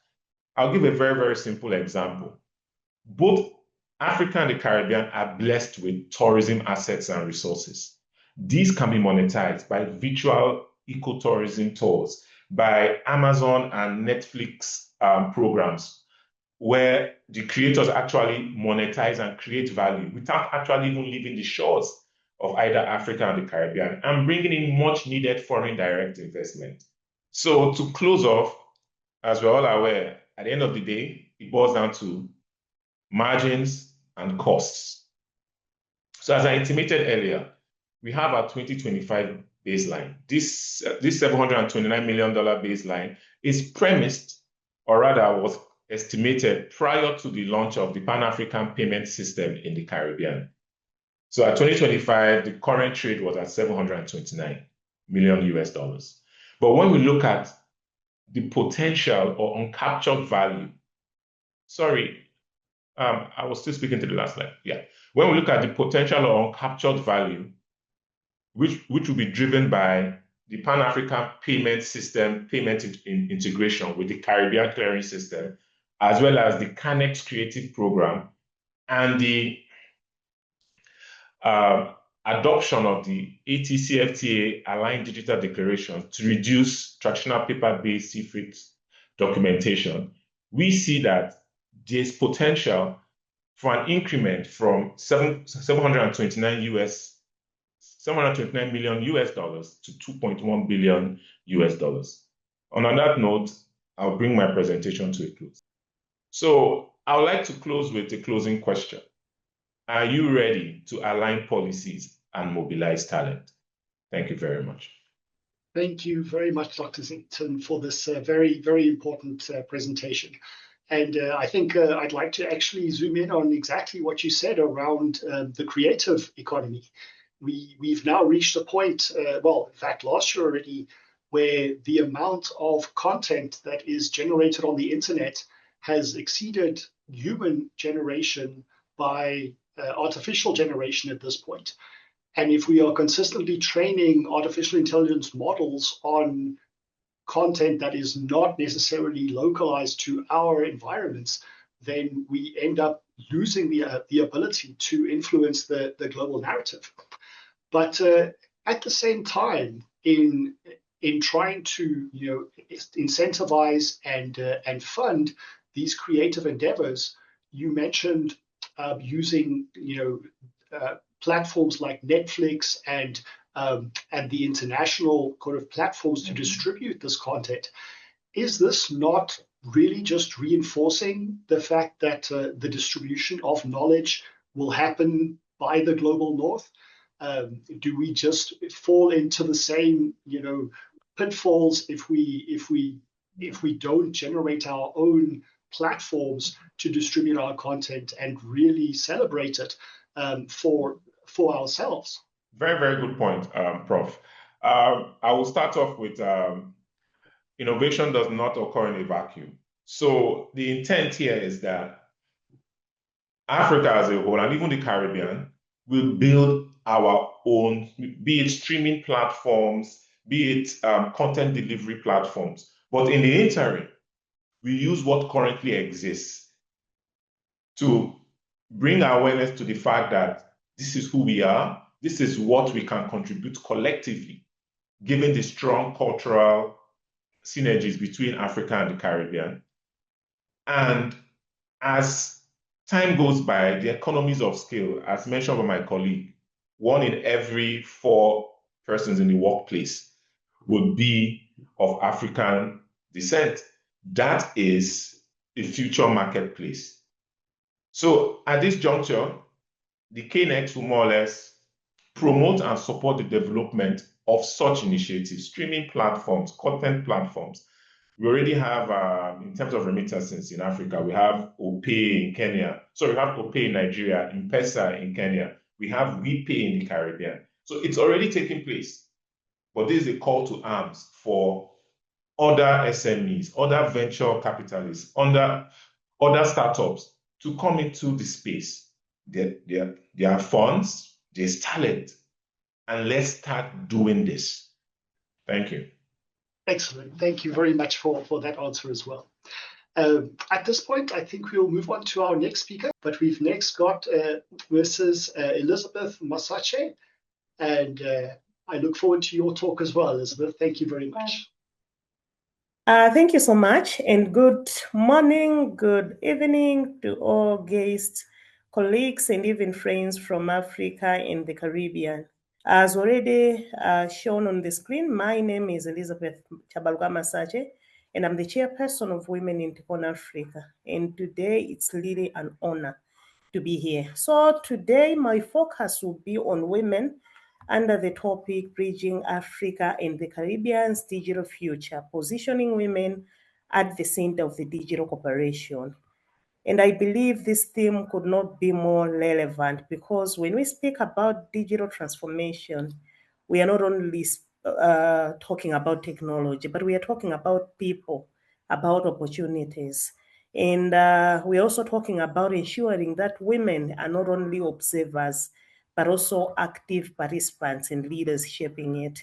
I'll give a very, very simple example. Both Africa and the Caribbean are blessed with tourism assets and resources. These can be monetized by virtual ecotourism tours, by Amazon and Netflix programs, where the creators actually monetize and create value without actually even leaving the shores of either Africa and the Caribbean, and bringing in much needed foreign direct investment. So to close off, as we're all aware, at the end of the day, it boils down to margins and costs. So as I intimated earlier, we have our 2025 baseline. This $729 million baseline is premised, or rather was estimated prior to the launch of the Pan-African payment system in the Caribbean. So at 2025, the current trade was at $729 million. But when we look at the potential or uncaptured value, I was still speaking to the last slide. Yeah. When we look at the potential or uncaptured value, which will be driven by the Pan-African payment system, payment integration with the Caribbean clearing system, as well as the CANEX creative program, and the adoption of the ATCFTA aligned digital declaration to reduce traditional paper-based CFRIT documentation, we see that there's potential for an increment from $729 million to $2.1 billion. On that note, I'll bring my presentation to a close. So I would like to close with a closing question. Are you ready to align policies and mobilize talent? Thank you very much. Thank you very much, Dr. Zington, for this very, very important presentation. And I think I'd like to actually zoom in on exactly what you said around the creative economy. We've now reached a point, well, in fact, last year already, where the amount of content that is generated on the internet has exceeded human generation by artificial generation at this point. And if we are consistently training artificial intelligence models on content that is not necessarily localized to our environments, then we end up losing the ability to influence the global narrative. But at the same time, in trying to incentivize and fund these creative endeavors, you mentioned using platforms like Netflix and the international kind of platforms to distribute this content. Is this not really just reinforcing the fact that the distribution of knowledge will happen by the global north? Do we just fall into the same, pitfalls if we don't generate our own platforms to distribute our content and really celebrate it for ourselves? Very, very good point, Prof. I will start off with innovation does not occur in a vacuum. So the intent here is that Africa as a whole, and even the Caribbean, will build our own, be it streaming platforms, be it content delivery platforms. But in the interim, we use what currently exists to bring awareness to the fact that this is who we are, this is what we can contribute collectively, given the strong cultural synergies between Africa and the Caribbean. And as time goes by, the economies of scale, as mentioned by my colleague, 1 in every 4 persons in the workplace would be of African descent. That is the future marketplace. So at this juncture, the KNX will more or less promote and support the development of such initiatives, streaming platforms, content platforms. We already have, in terms of remittances in Africa, we have OPay in Kenya. So we have OPay in Nigeria, M-Pesa in Kenya. We have WePay in the Caribbean. So it's already taking place. But this is a call to arms for other SMEs, other venture capitalists, other startups to come into the space. There are funds, there's talent, and let's start doing this. Thank you. Excellent. Thank you very much for that answer as well. At this point, I think we'll move on to our next speaker, but we've next got Mrs. Elizabeth Masache, and I look forward to your talk as well, Elizabeth. Thank you very much. Thank you so much, and good morning, good evening to all guests, colleagues, and even friends from Africa and the Caribbean. As already shown on the screen, my name is Elizabeth Chabalwa Masache, and I'm the chairperson of Women in TICON Africa. And today it's really an honor to be here. So today my focus will be on women under the topic Bridging Africa and the Caribbean's Digital Future, positioning women at the center of the digital cooperation. And I believe this theme could not be more relevant because when we speak about digital transformation, we are not only talking about technology, but we are talking about people, about opportunities. And we're also talking about ensuring that women are not only observers, but also active participants and leaders shaping it.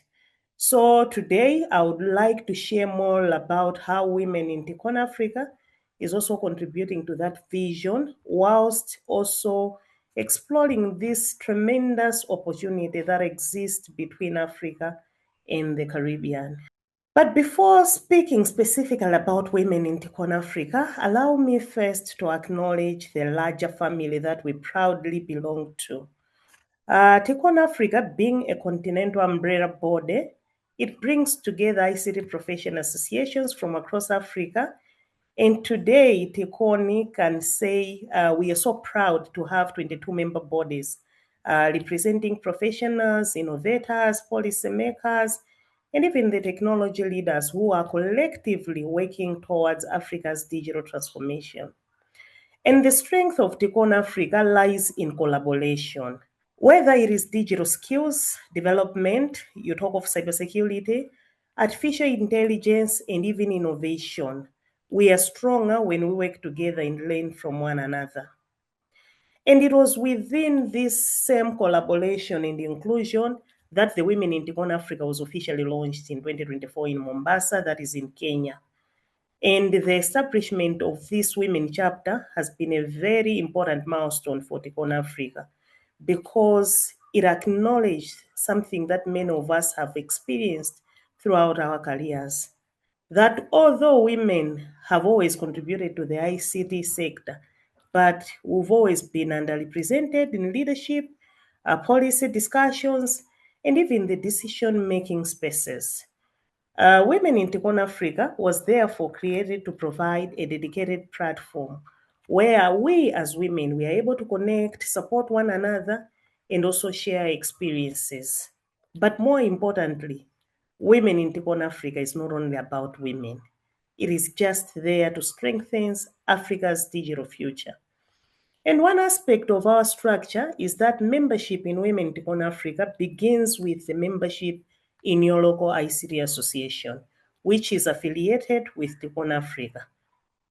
So today, I would like to share more about how women in TICON Africa is also contributing to that vision, whilst also exploring this tremendous opportunity that exists between Africa and the Caribbean. But before speaking specifically about women in TICON Africa, allow me first to acknowledge the larger family that we proudly belong to. TICON Africa, being a continental umbrella body, it brings together ICT professional associations from across Africa. And today, TICON can say we are so proud to have 22 member bodies representing professionals, innovators, policymakers, and even the technology leaders who are collectively working towards Africa's digital transformation. And the strength of TICON Africa lies in collaboration. Whether it is digital skills development, you talk of cybersecurity, artificial intelligence, and even innovation, we are stronger when we work together and learn from one another. And it was within this same collaboration and inclusion that the Women in TICON Africa was officially launched in 2024 in Mombasa, that is in Kenya. And the establishment of this women chapter has been a very important milestone for TICON Africa, because it acknowledged something that many of us have experienced throughout our careers, that although women have always contributed to the ICT sector, but we've always been underrepresented in leadership, policy discussions, and even the decision-making spaces. Women in TICON Africa was therefore created to provide a dedicated platform where we as women were able to connect, support one another, and also share experiences. But more importantly, Women in TICON Africa is not only about women. It is just there to strengthen Africa's digital future. And one aspect of our structure is that membership in Women in TICON Africa begins with the membership in your local ICT association, which is affiliated with TICON Africa.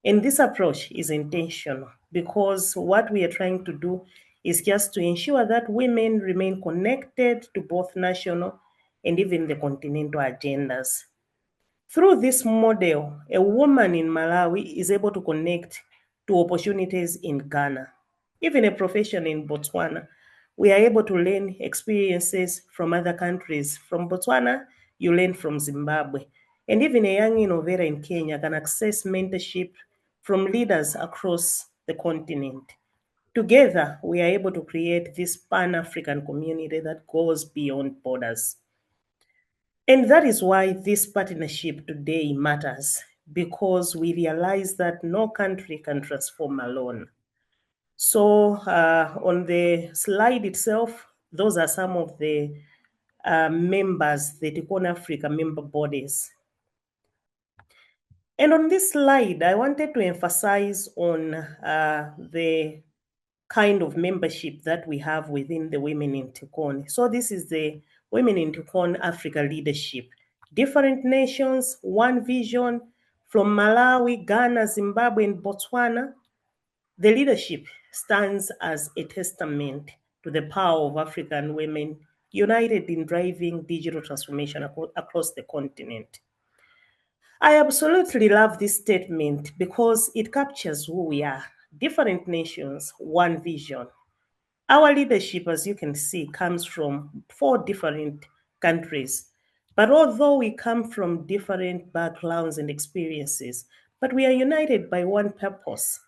And this approach is intentional because what we are trying to do is just to ensure that women remain connected to both national and even the continental agendas. Through this model, a woman in Malawi is able to connect to opportunities in Ghana. Even a profession in Botswana, we are able to learn experiences from other countries. From Botswana, you learn from Zimbabwe. And even a young innovator in Kenya can access mentorship from leaders across the continent. Together, we are able to create this Pan-African community that goes beyond borders. And that is why this partnership today matters, because we realize that no country can transform alone. So on the slide itself, those are some of the members, the TICON Africa member bodies. And on this slide, I wanted to emphasize on the kind of membership that we have within the Women in TICON. So this is the Women in TICON Africa leadership. Different nations, one vision, from Malawi, Ghana, Zimbabwe, and Botswana. The leadership stands as a testament to the power of African women united in driving digital transformation across the continent. I absolutely love this statement because it captures who we are. Different nations, one vision. Our leadership, as you can see, comes from 4 different countries. But although we come from different backgrounds and experiences, but we are united by one purpose.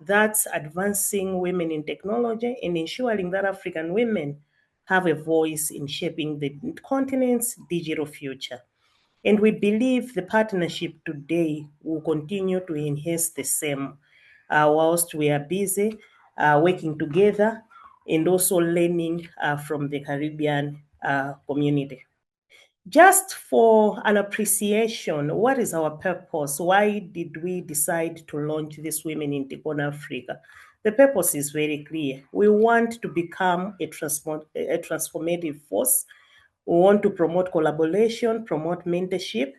That's advancing women in technology and ensuring that African women have a voice in shaping the continent's digital future. And we believe the partnership today will continue to enhance the same whilst we are busy working together and also learning from the Caribbean community. Just for an appreciation, what is our purpose? Why did we decide to launch this Women in TICON Africa? The purpose is very clear. We want to become a transformative force. We want to promote collaboration, promote mentorship,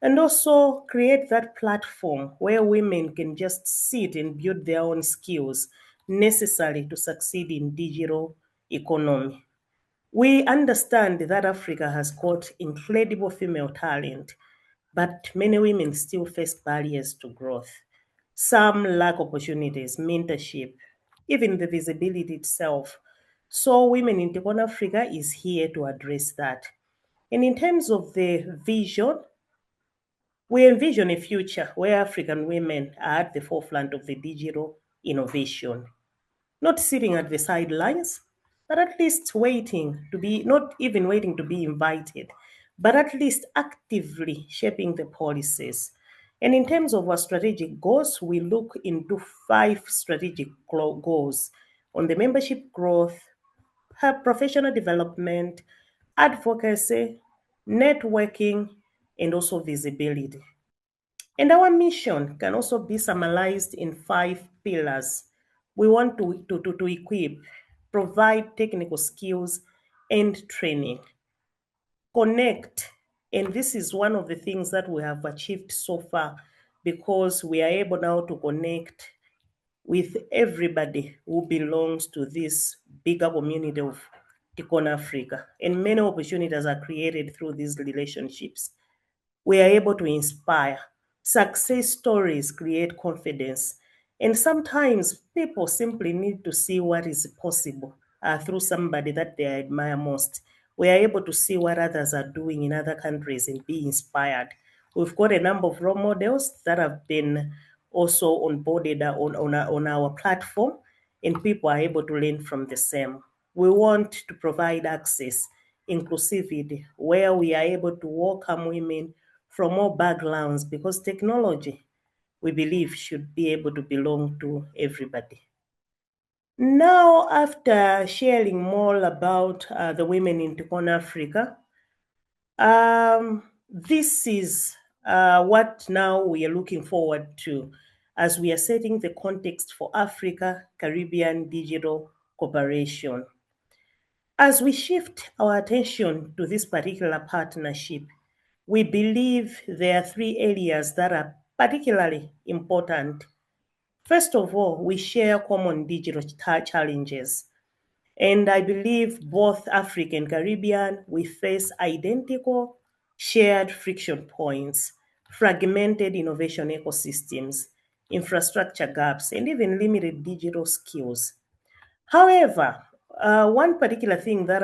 and also create that platform where women can just sit and build their own skills necessary to succeed in digital economy. We understand that Africa has got incredible female talent, but many women still face barriers to growth. Some lack opportunities, mentorship, even the visibility itself. So Women in TICON Africa is here to address that. And in terms of the vision, we envision a future where African women are at the forefront of the digital innovation, not sitting at the sidelines, but at least waiting to be, not even waiting to be invited, but at least actively shaping the policies. And in terms of our strategic goals, we look into 5 strategic goals on the membership growth, professional development, advocacy, networking, and also visibility. And our mission can also be summarized in 5 pillars. We want to equip, provide technical skills and training, connect, and this is one of the things that we have achieved so far because we are able now to connect with everybody who belongs to this bigger community of TICON Africa. And many opportunities are created through these relationships. We are able to inspire. Success stories create confidence. And sometimes people simply need to see what is possible through somebody that they admire most. We are able to see what others are doing in other countries and be inspired. We've got a number of role models that have been also onboarded on our platform, and people are able to learn from the same. We want to provide access, inclusivity, where we are able to welcome women from all backgrounds, because technology, we believe, should be able to belong to everybody. Now, after sharing more about the women in TICON Africa, this is what now we are looking forward to as we are setting the context for Africa Caribbean digital cooperation. As we shift our attention to this particular partnership, we believe there are three areas that are particularly important. First of all, we share common digital challenges. And I believe both Africa and Caribbean, we face identical shared friction points, fragmented innovation ecosystems, infrastructure gaps, and even limited digital skills. However, one particular thing that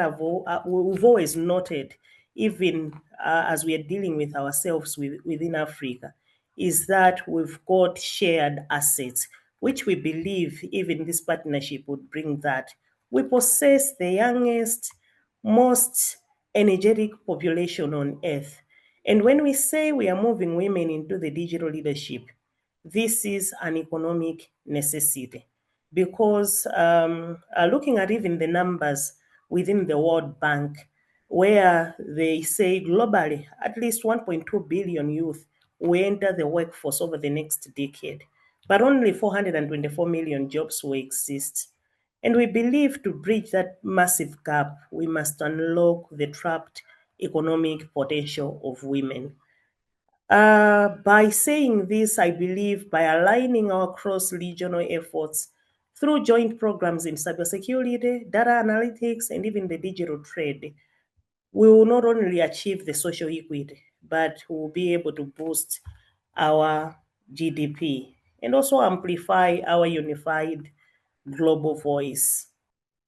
we've always noted, even as we are dealing with ourselves within Africa, is that we've got shared assets, which we believe even this partnership would bring that. We possess the youngest, most energetic population on earth. And when we say we are moving women into the digital leadership, this is an economic necessity, because looking at even the numbers within the World Bank, where they say globally at least 1.2 billion youth will enter the workforce over the next decade, but only 424 million jobs will exist. And we believe to bridge that massive gap, we must unlock the trapped economic potential of women. By saying this, I believe by aligning our cross-regional efforts through joint programs in cybersecurity, data analytics, and even the digital trade, we will not only achieve the social equity, but we will be able to boost our GDP and also amplify our unified global voice.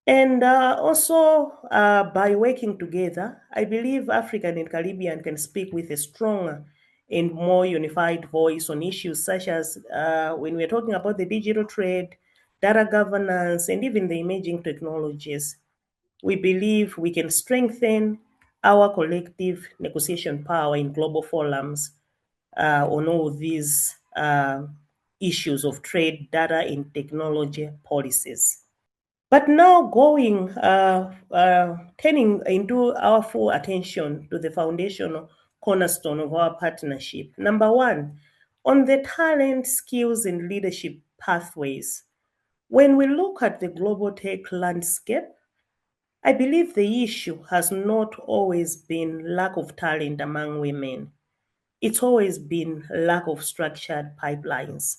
And also, by working together, I believe African and Caribbean can speak with a stronger and more unified voice on issues such as when we're talking about the digital trade, data governance, and even the emerging technologies. We believe we can strengthen our collective negotiation power in global forums on all these issues of trade, data, and technology policies. But now turning into our full attention to the foundational cornerstone of our partnership. Number one, on the talent, skills, and leadership pathways. When we look at the global tech landscape, I believe the issue has not always been lack of talent among women. It's always been lack of structured pipelines.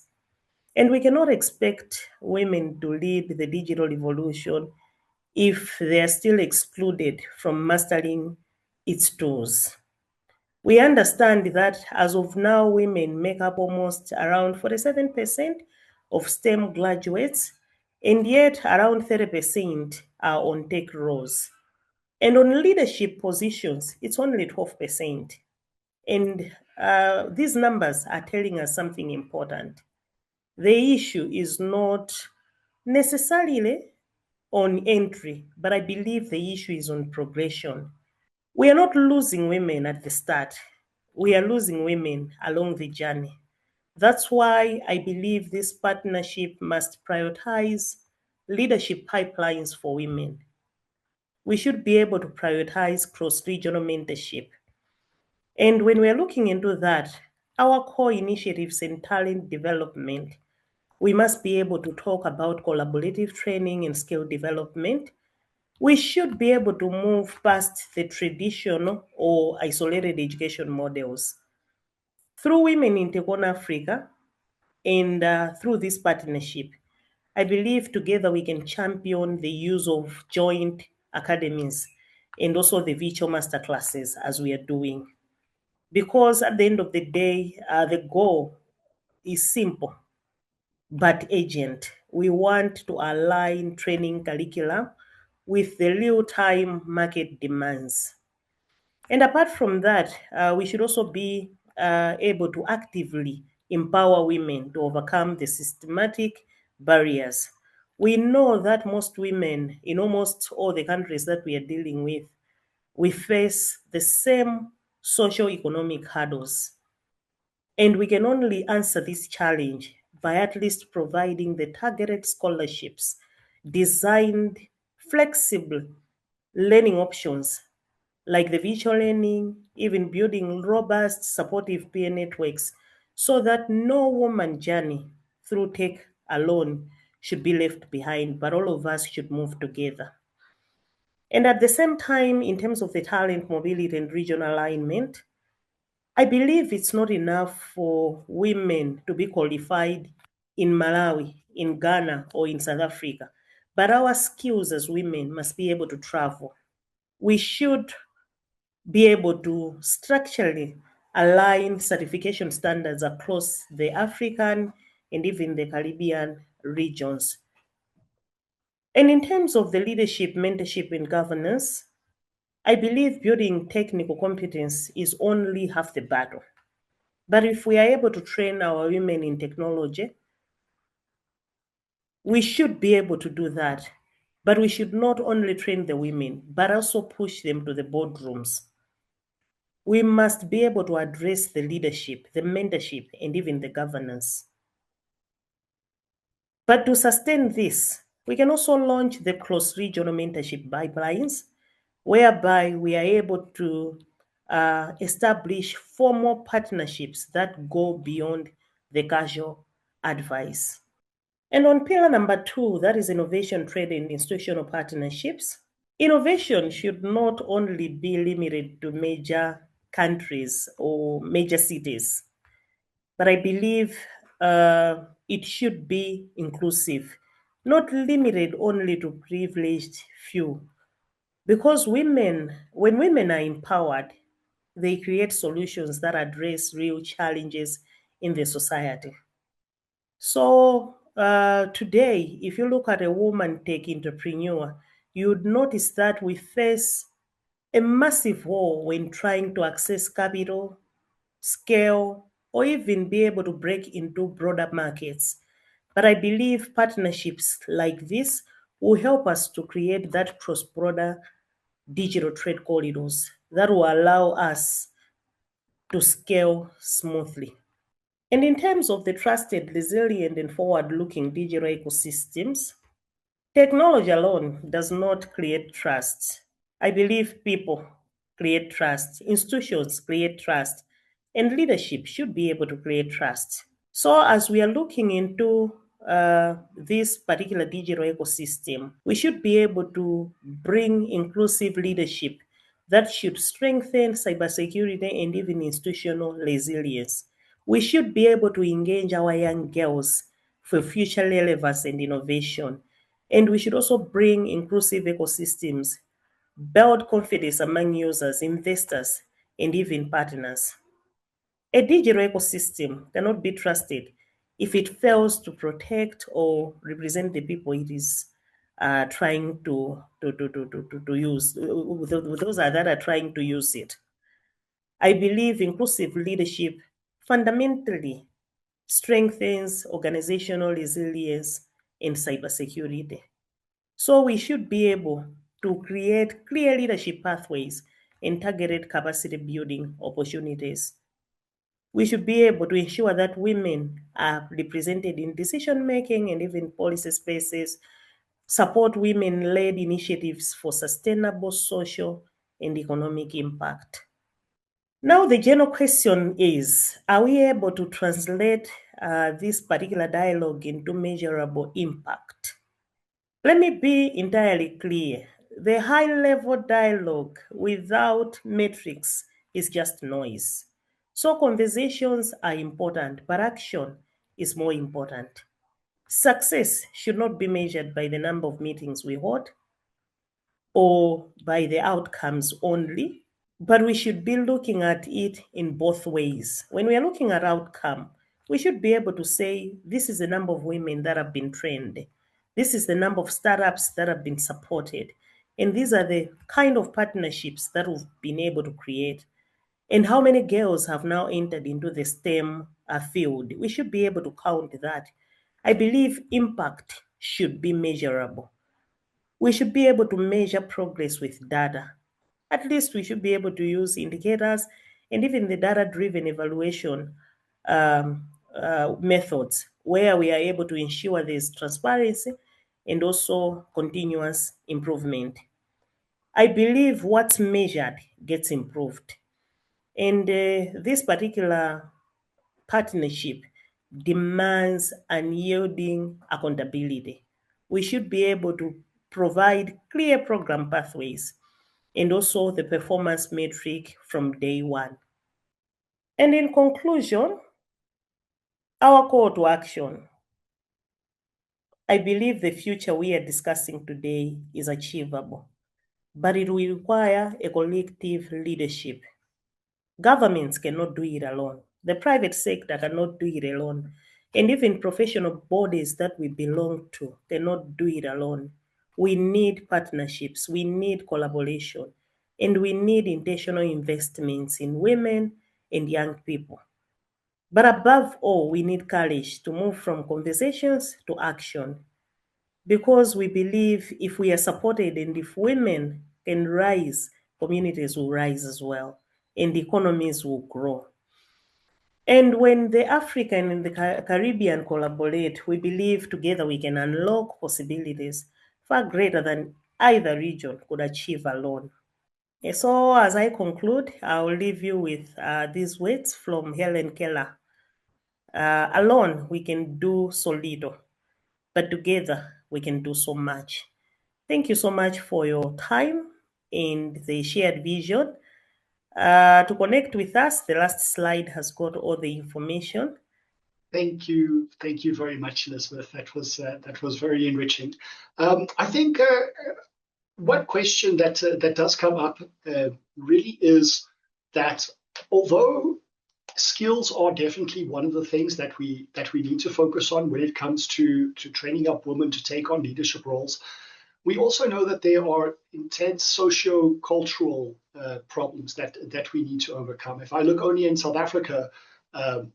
And we cannot expect women to lead the digital revolution if they are still excluded from mastering its tools. We understand that as of now, women make up almost around 47% of STEM graduates, and yet around 30% are on tech roles. And on leadership positions, it's only 12%. And these numbers are telling us something important. The issue is not necessarily on entry, but I believe the issue is on progression. We are not losing women at the start. We are losing women along the journey. That's why I believe this partnership must prioritize leadership pipelines for women. We should be able to prioritize cross-regional mentorship. And when we're looking into that, our core initiatives in talent development, we must be able to talk about collaborative training and skill development. We should be able to move past the traditional or isolated education models. Through Women in TICON Africa and through this partnership, I believe together we can champion the use of joint academies and also the virtual masterclasses as we are doing. Because at the end of the day, the goal is simple but urgent. We want to align training curriculum with the real-time market demands. And apart from that, we should also be able to actively empower women to overcome the systematic barriers. We know that most women in almost all the countries that we are dealing with, we face the same socio-economic hurdles. And we can only answer this challenge by at least providing the targeted scholarships, designed flexible learning options like the virtual learning, even building robust supportive peer networks so that no woman journey through tech alone should be left behind, but all of us should move together. And at the same time, in terms of the talent mobility and regional alignment, I believe it's not enough for women to be qualified in Malawi, in Ghana, or in South Africa, but our skills as women must be able to travel. We should be able to structurally align certification standards across the African and even the Caribbean regions. And in terms of the leadership, mentorship, and governance, I believe building technical competence is only half the battle. But if we are able to train our women in technology, we should be able to do that. But we should not only train the women, but also push them to the boardrooms. We must be able to address the leadership, the mentorship, and even the governance. But to sustain this, we can also launch the cross-regional mentorship pipelines, whereby we are able to establish formal partnerships that go beyond the casual advice. And on pillar number 2, that is innovation, trade, and institutional partnerships, innovation should not only be limited to major countries or major cities, but I believe it should be inclusive, not limited only to privileged few. Because when women are empowered, they create solutions that address real challenges in the society. So today, if you look at a woman tech entrepreneur, you would notice that we face a massive war when trying to access capital, scale, or even be able to break into broader markets. But I believe partnerships like this will help us to create that cross-border digital trade corridors that will allow us to scale smoothly. And in terms of the trusted, resilient, and forward-looking digital ecosystems, technology alone does not create trust. I believe people create trust, institutions create trust, and leadership should be able to create trust. So as we are looking into this particular digital ecosystem, we should be able to bring inclusive leadership that should strengthen cybersecurity and even institutional resilience. We should be able to engage our young girls for future relevance and innovation. And we should also bring inclusive ecosystems, build confidence among users, investors, and even partners. A digital ecosystem cannot be trusted if it fails to protect or represent the people it is trying to use, those that are trying to use it. I believe inclusive leadership fundamentally strengthens organizational resilience and cybersecurity. So we should be able to create clear leadership pathways and targeted capacity building opportunities. We should be able to ensure that women are represented in decision-making and even policy spaces, support women-led initiatives for sustainable social and economic impact. Now, the general question is, are we able to translate this particular dialogue into measurable impact? Let me be entirely clear. The high-level dialogue without metrics is just noise. So conversations are important, but action is more important. Success should not be measured by the number of meetings we hold or by the outcomes only, but we should be looking at it in both ways. When we are looking at outcome, we should be able to say, this is the number of women that have been trained. This is the number of startups that have been supported. And these are the kind of partnerships that we've been able to create. And how many girls have now entered into the STEM field? We should be able to count that. I believe impact should be measurable. We should be able to measure progress with data. At least we should be able to use indicators and even the data-driven evaluation methods where we are able to ensure there's transparency and also continuous improvement. I believe what's measured gets improved. And this particular partnership demands unyielding accountability. We should be able to provide clear program pathways and also the performance metric from day one. And in conclusion, our call to action. I believe the future we are discussing today is achievable, but it will require a collective leadership. Governments cannot do it alone. The private sector cannot do it alone. And even professional bodies that we belong to cannot do it alone. We need partnerships, we need collaboration, and we need intentional investments in women and young people. But above all, we need courage to move from conversations to action, because we believe if we are supported and if women can rise, communities will rise as well, and economies will grow. And when the African and the Caribbean collaborate, we believe together we can unlock possibilities far greater than either region could achieve alone. So as I conclude, I'll leave you with these words from Helen Keller. Alone, we can do so little, but together we can do so much. Thank you so much for your time and the shared vision. To connect with us, the last slide has got all the information. Thank you very much, Elizabeth. That was very enriching. I think one question that does come up really is that although skills are definitely one of the things that we need to focus on when it comes to training up women to take on leadership roles, we also know that there are intense socio-cultural problems that we need to overcome. If I look only in South Africa,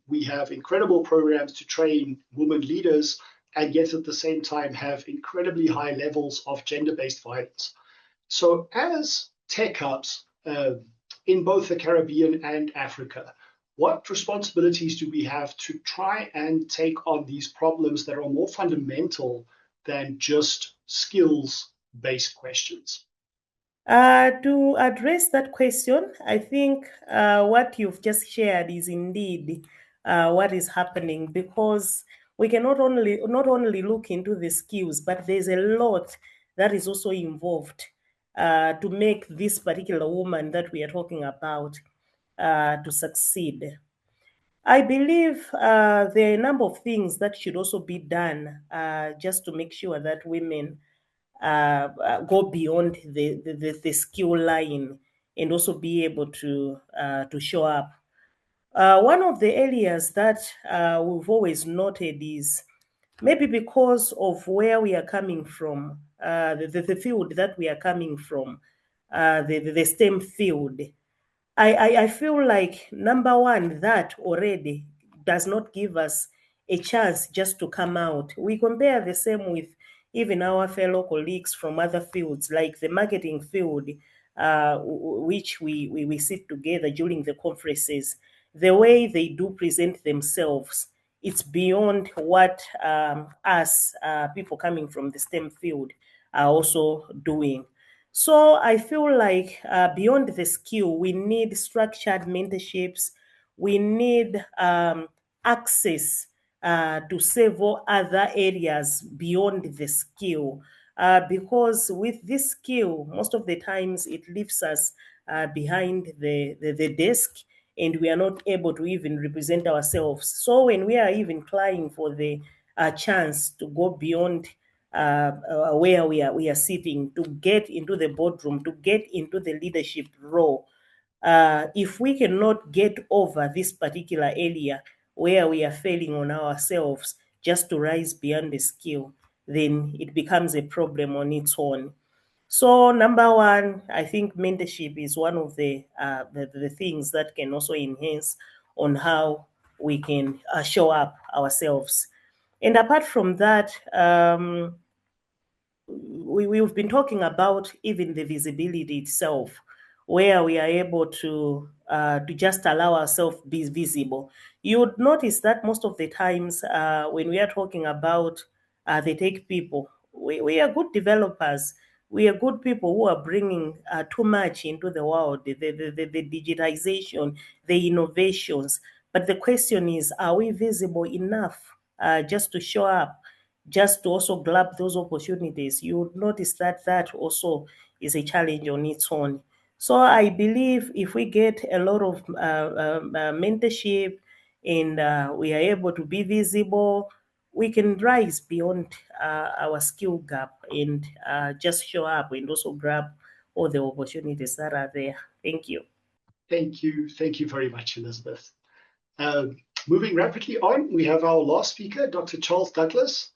we have incredible programs to train women leaders, and yet at the same time have incredibly high levels of gender-based violence. So as tech hubs in both the Caribbean and Africa, what responsibilities do we have to try and take on these problems that are more fundamental than just skills-based questions? To address that question, I think what you've just shared is indeed what is happening, because we can not only look into the skills, but there's a lot that is also involved to make this particular woman that we are talking about to succeed. I believe there are a number of things that should also be done just to make sure that women go beyond the skill line and also be able to show up. One of the areas that we've always noted is maybe because of where we are coming from, the field that we are coming from, the STEM field. I feel like, number one, that already does not give us a chance just to come out. We compare the same with even our fellow colleagues from other fields, like the marketing field, which we sit together during the conferences. The way they do present themselves, it's beyond what us people coming from the STEM field are also doing. So I feel like beyond the skill, we need structured mentorships. We need access to several other areas beyond the skill. Because with this skill, most of the times it leaves us behind the desk, and we are not able to even represent ourselves. So when we are even trying for the chance to go beyond where we are sitting, to get into the boardroom, to get into the leadership role, if we cannot get over this particular area where we are failing on ourselves just to rise beyond the skill, then it becomes a problem on its own. So number one, I think mentorship is one of the things that can also enhance on how we can show up ourselves. And apart from that, we've been talking about even the visibility itself, where we are able to just allow ourselves be visible. You would notice that most of the times when we are talking about the tech people, we are good developers. We are good people who are bringing too much into the world, the digitization, the innovations. But the question is, are we visible enough just to show up? Just to also grab those opportunities, you would notice that that also is a challenge on its own. So I believe if we get a lot of mentorship and we are able to be visible, we can rise beyond our skill gap and just show up and also grab all the opportunities that are there. Thank you. Thank you. Thank you very much, Elizabeth. Moving rapidly on, we have our last speaker, Dr. Charles Douglas.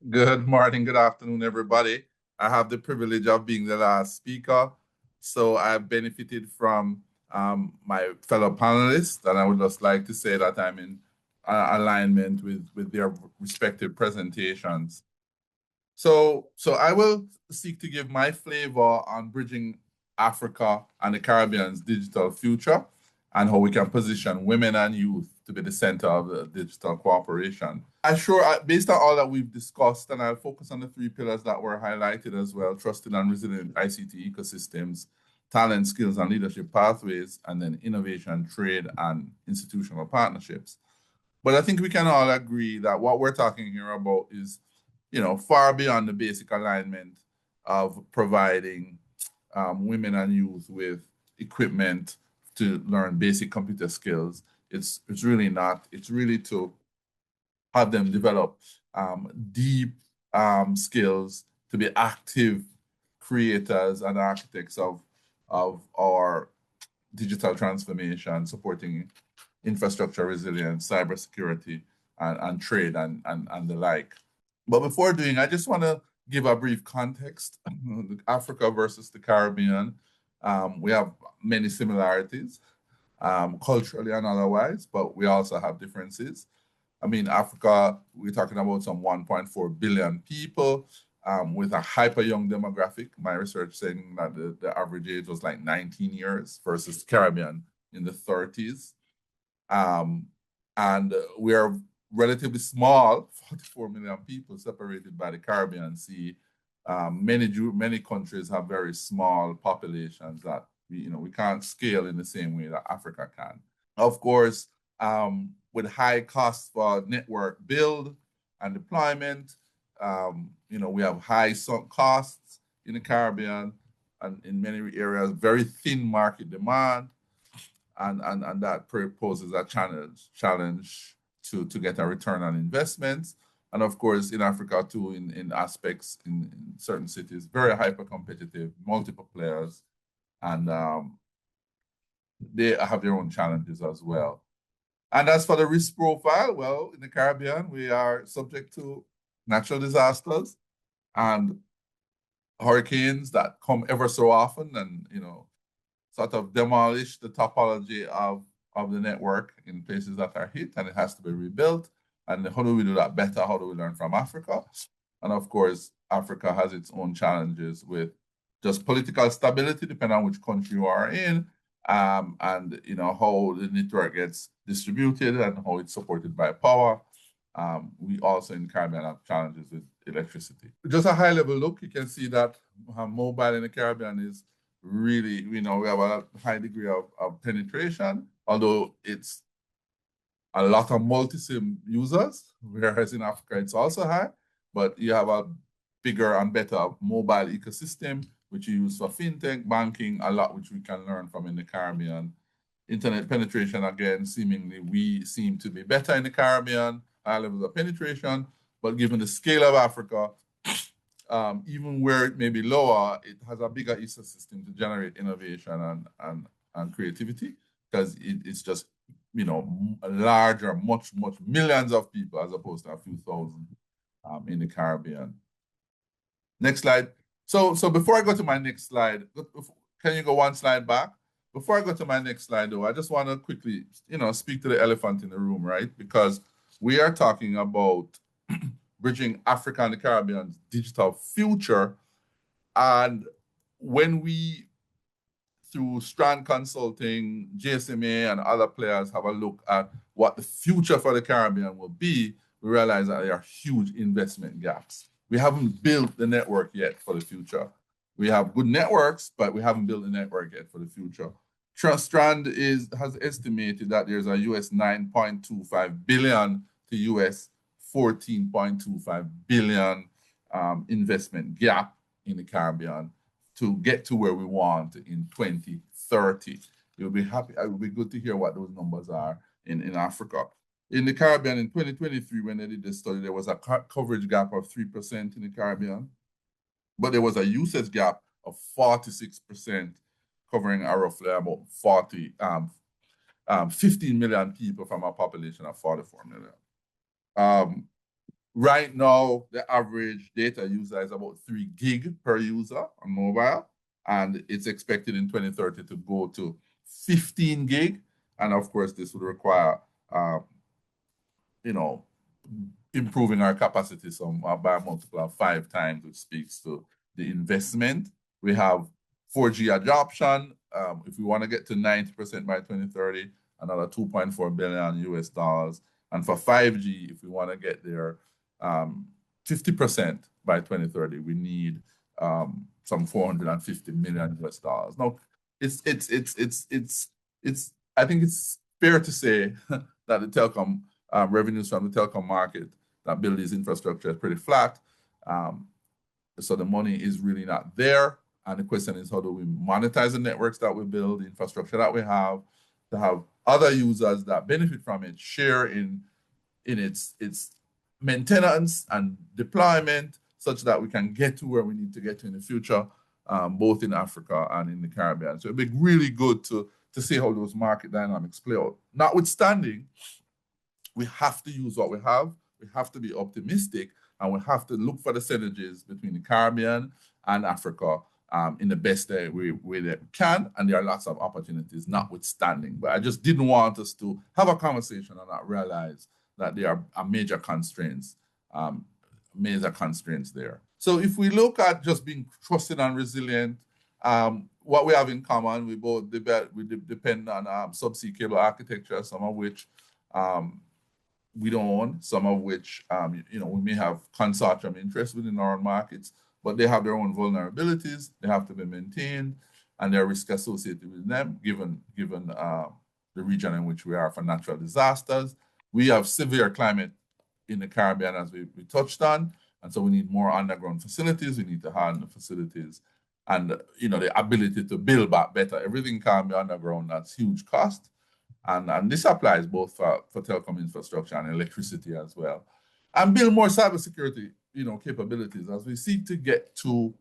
Good morning, good afternoon, everybody. I have the privilege of being the last speaker, so I've benefited from my fellow panelists, and I would just like to say that I'm in alignment with their respective presentations. So I will seek to give my flavor on bridging Africa and the Caribbean's digital future and how we can position women and youth to be the center of the digital cooperation. Based on all that we've discussed, and I'll focus on the three pillars that were highlighted as well: trusted and resilient ICT ecosystems, talent, skills, and leadership pathways, and then innovation, trade, and institutional partnerships. But I think we can all agree that what we're talking here about is, far beyond the basic alignment of providing women and youth with equipment to learn basic computer skills. It's really not. It's really to have them develop deep skills to be active creators and architects of our digital transformation, supporting infrastructure resilience, cybersecurity, and trade and the like. But before doing, I just want to give a brief context. Africa versus the Caribbean. We have many similarities, culturally and otherwise, but we also have differences. I mean, Africa, we're talking about some 1.4 billion people with a hyper young demographic. My research saying that the average age was like 19 years versus Caribbean in the 30s. And we are relatively small, 44 million people separated by the Caribbean Sea. Many countries have very small populations that we can't scale in the same way that Africa can. Of course, with high costs for network build and deployment, we have high sunk costs in the Caribbean and in many areas, very thin market demand, and that poses a challenge to get a return on investments. And of course, in Africa too, in aspects in certain cities, very hyper competitive, multiple players, and they have their own challenges as well. And as for the risk profile, well, in the Caribbean, we are subject to natural disasters and hurricanes that come ever so often and, sort of demolish the topology of the network in places that are hit, and it has to be rebuilt. And how do we do that better? How do we learn from Africa? And of course, Africa has its own challenges with just political stability, depending on which country you are in, and how the network gets distributed and how it's supported by power. We also in Caribbean have challenges with electricity. Just a high-level look, you can see that mobile in the Caribbean is really, we have a high degree of penetration, although it's a lot of multi-SIM users, whereas in Africa it's also high, but you have a bigger and better mobile ecosystem, which you use for fintech, banking, a lot which we can learn from in the Caribbean. Internet penetration, again, seemingly we seem to be better in the Caribbean, high levels of penetration, but given the scale of Africa, even where it may be lower, it has a bigger ecosystem to generate innovation and creativity, because it's just, larger, much millions of people as opposed to a few thousand in the Caribbean. Next slide. So before I go to my next slide, can you go one slide back? Before I go to my next slide, though, I just want to quickly, speak to the elephant in the room, right? Because we are talking about bridging Africa and the Caribbean's digital future. And when we, through Strand Consulting, GSMA, and other players have a look at what the future for the Caribbean will be, we realize that there are huge investment gaps. We haven't built the network yet for the future. We have good networks, but we haven't built the network yet for the future. Strand has estimated that there's a US 9.25 billion to US 14.25 billion investment gap in the Caribbean to get to where we want in 2030. You'll be happy. It will be good to hear what those numbers are in Africa. In the Caribbean in 2023, when they did this study, there was a coverage gap of 3% in the Caribbean, but there was a usage gap of 46%, covering roughly about 15 million people from a population of 44 million. Right now, the average data user is about 3 gig per user on mobile, and it's expected in 2030 to go to 15 gig. And of course, this would require, improving our capacity by a multiple of 5 times, which speaks to the investment. We have 4G adoption. If we want to get to 90% by 2030, another $2.4 billion US dollars. And for 5G, if we want to get there 50% by 2030, we need some 450 million US dollars. Now, I think it's fair to say that the telecom revenues from the telecom market that build this infrastructure is pretty flat. So the money is really not there. And the question is, how do we monetize the networks that we build, the infrastructure that we have, to have other users that benefit from it, share in its maintenance and deployment, such that we can get to where we need to get to in the future, both in Africa and in the Caribbean. So it'd be really good to see how those market dynamics play out. Notwithstanding, we have to use what we have. We have to be optimistic, and we have to look for the synergies between the Caribbean and Africa in the best way that we can. And there are lots of opportunities notwithstanding. But I just didn't want us to have a conversation and not realize that there are major constraints there. So if we look at just being trusted and resilient, what we have in common, we depend on subsea cable architecture, some of which we don't own, some of which we may have consortium interest within our own markets, but they have their own vulnerabilities. They have to be maintained, and there are risks associated with them, given the region in which we are for natural disasters. We have severe climate in the Caribbean, as we touched on, and so we need more underground facilities. We need to harden the facilities, and the ability to build back better. Everything can be underground. That's huge cost, and this applies both for telecom infrastructure and electricity as well. And build more cybersecurity, capabilities as we seek to get to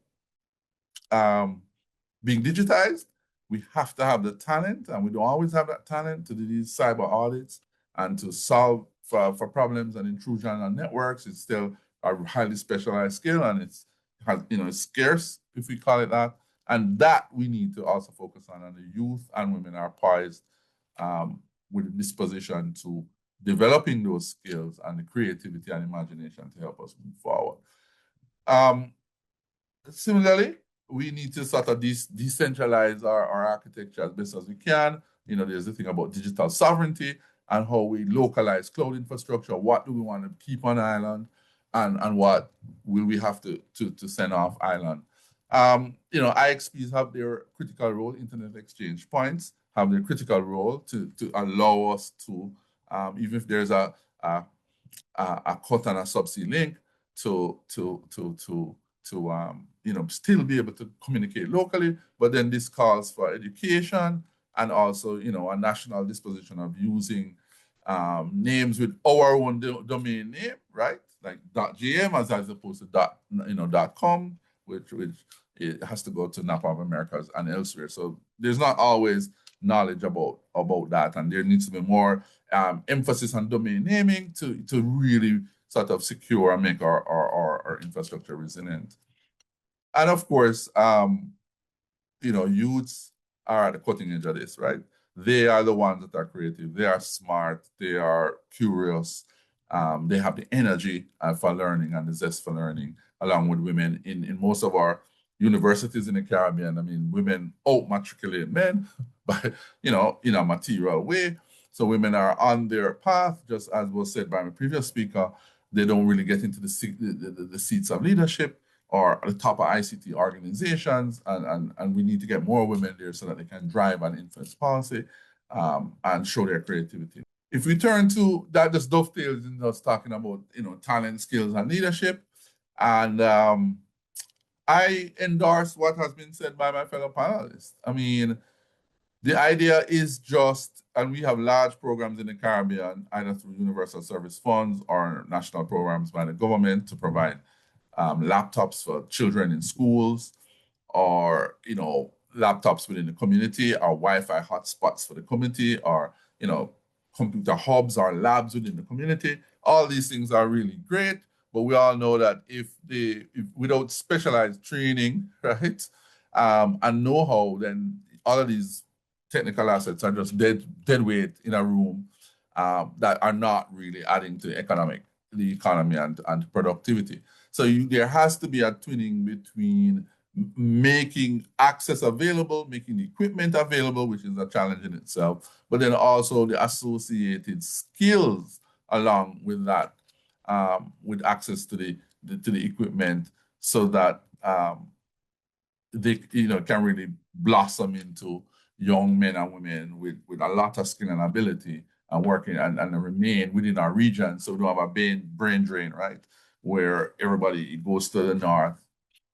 being digitized. We have to have the talent, and we don't always have that talent to do these cyber audits and to solve for problems and intrusion on networks. It's still a highly specialized skill, and it's scarce, if we call it that. And that we need to also focus on, and the youth and women are poised with a disposition to developing those skills and the creativity and imagination to help us move forward. Similarly, we need to sort of decentralize our architecture as best as we can. There's the thing about digital sovereignty and how we localize cloud infrastructure. What do we want to keep on island, and what will we have to send off island? IXPs have their critical role. Internet exchange points have their critical role to allow us to, even if there's a cut and a subsea link, to still be able to communicate locally. But then this calls for education, and also a national disposition of using names with our own domain name, right? Like .gm as opposed to .com, which it has to go to Napa of Americas and elsewhere. So there's not always knowledge about that, and there needs to be more emphasis on domain naming to really sort of secure and make our infrastructure resilient. And of course, youths are at the cutting edge of this, right? They are the ones that are creative. They are smart. They are curious. They have the energy for learning and the zest for learning, along with women in most of our universities in the Caribbean. I mean, women out-matriculate men, but in a material way. So women are on their path, just as was said by my previous speaker. They don't really get into the seats of leadership or at the top of ICT organizations, and we need to get more women there so that they can drive and influence policy and show their creativity. If we turn to that, just dovetails in us talking about talent, skills, and leadership. And I endorse what has been said by my fellow panelists. I mean, the idea is just, and we have large programs in the Caribbean, either through universal service funds or national programs by the government to provide laptops for children in schools, or laptops within the community, or Wi-Fi hotspots for the community, or computer hubs or labs within the community. All these things are really great, but we all know that if without specialized training, right, and know-how, then all of these technical assets are just dead weight in a room that are not really adding to the economy and productivity. So there has to be a twinning between making access available, making the equipment available, which is a challenge in itself, but then also the associated skills along with that, with access to the equipment, so that they can really blossom into young men and women with a lot of skill and ability and working and remain within our region, so we don't have a brain drain, right? Where everybody goes to the north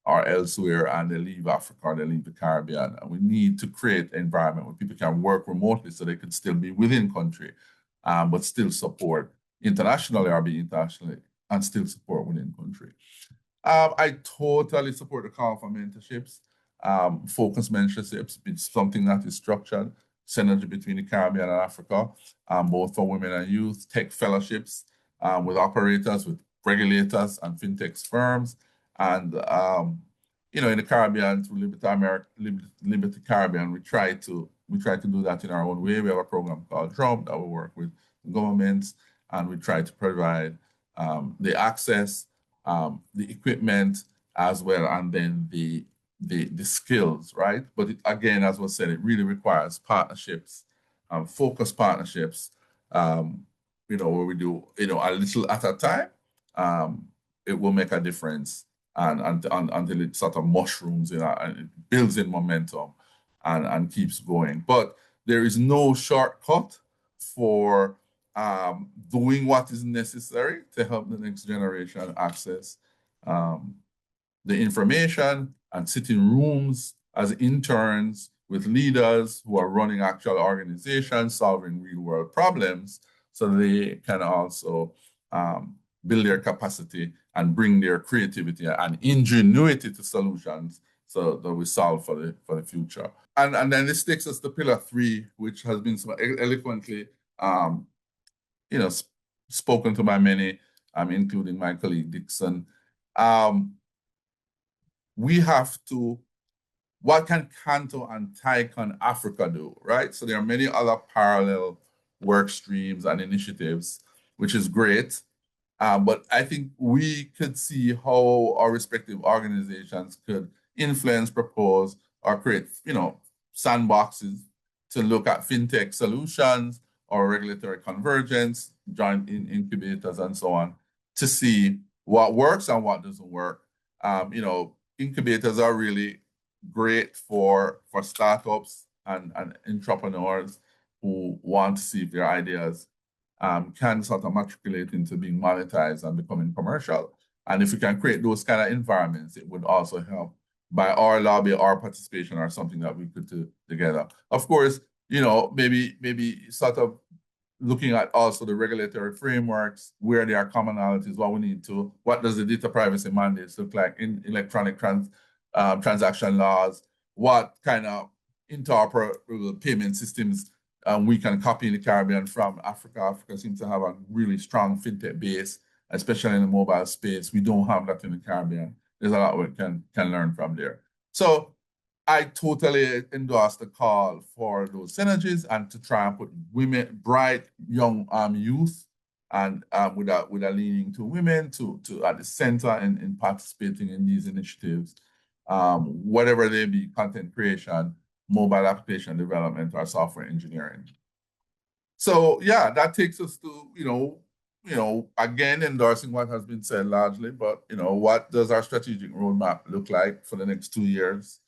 or elsewhere and they leave Africa or they leave the Caribbean. And we need to create an environment where people can work remotely so they can still be within country, but still support internationally or be internationally and still support within country. I totally support the call for mentorships, focused mentorships. It's something that is structured, synergy between the Caribbean and Africa, both for women and youth, tech fellowships with operators, with regulators and fintech firms. And, in the Caribbean, through Liberty Caribbean, we try to do that in our own way. We have a program called DRUM that we work with governments, and we try to provide the access, the equipment as well, and then the skills, right? But again, as was said, it really requires partnerships, focused partnerships, where we do, a little at a time. It will make a difference, and until it sort of mushrooms, and it builds in momentum and keeps going. But there is no shortcut for doing what is necessary to help the next generation access the information and sit in rooms as interns with leaders who are running actual organizations, solving real world problems, so they can also build their capacity and bring their creativity and ingenuity to solutions so that we solve for the future. And then this takes us to pillar 3, which has been so eloquently spoken to by many, including my colleague Dixon. We have to, what can CANTO and TICON Africa do, right? So there are many other parallel work streams and initiatives, which is great. But I think we could see how our respective organizations could influence, propose, or create, sandboxes to look at fintech solutions or regulatory convergence, joint incubators, and so on, to see what works and what doesn't work. Incubators are really great for startups and entrepreneurs who want to see if their ideas can sort of matriculate into being monetized and becoming commercial. And if we can create those kind of environments, it would also help by our lobby, our participation, or something that we could do together. Of course, maybe sort of looking at also the regulatory frameworks, where there are commonalities, what we need to, what does the data privacy mandates look like in electronic transaction laws, what kind of interoperable payment systems we can copy in the Caribbean from Africa. Africa seems to have a really strong fintech base, especially in the mobile space. We don't have that in the Caribbean. there's a lot we can learn from there. So I totally endorse the call for those synergies and to try and put women, bright young youth, and with a leaning to women to at the center in participating in these initiatives, whatever they be, content creation, mobile application development, or software engineering. So yeah, that takes us to again endorsing what has been said largely, but what does our strategic roadmap look like for the next 2 years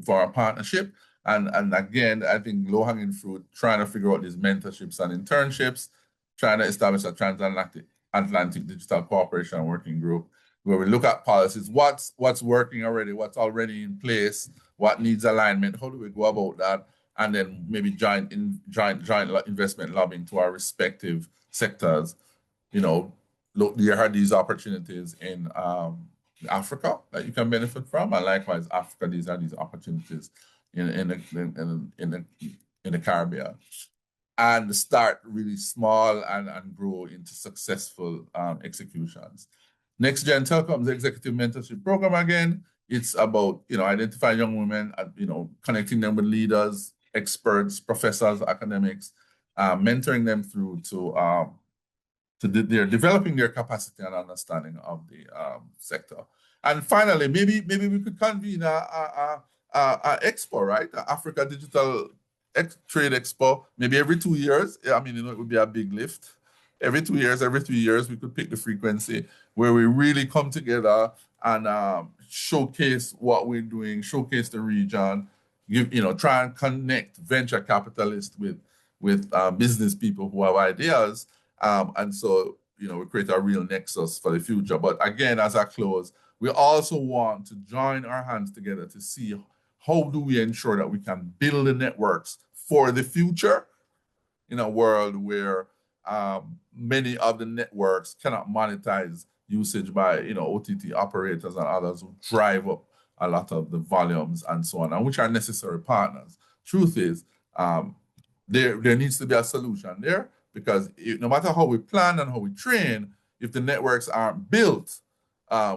for our partnership? And again, I think low-hanging fruit, trying to figure out these mentorships and internships, trying to establish a transatlantic digital cooperation working group where we look at policies, what's working already, what's already in place, what needs alignment, how do we go about that, and then maybe joint investment lobbying to our respective sectors. Look, there are these opportunities in Africa that you can benefit from, and likewise, Africa, these are these opportunities in the Caribbean, and start really small and grow into successful executions. Next Gen Telecom's Executive Mentorship Program, again, it's about identifying young women, connecting them with leaders, experts, professors, academics, mentoring them through to they're developing their capacity and understanding of the sector. And finally, maybe we could convene a expo, right? The Africa Digital Trade Expo, maybe every 2 years. I mean, it would be a big lift. Every 2 years, every 3 years, we could pick the frequency where we really come together and showcase what we're doing, showcase the region, try and connect venture capitalists with business people who have ideas. And so, we create a real nexus for the future. But again, as I close, we also want to join our hands together to see how do we ensure that we can build the networks for the future in a world where many of the networks cannot monetize usage by, OTT operators and others who drive up a lot of the volumes and so on, and which are necessary partners. Truth is, there needs to be a solution there, because no matter how we plan and how we train, if the networks aren't built,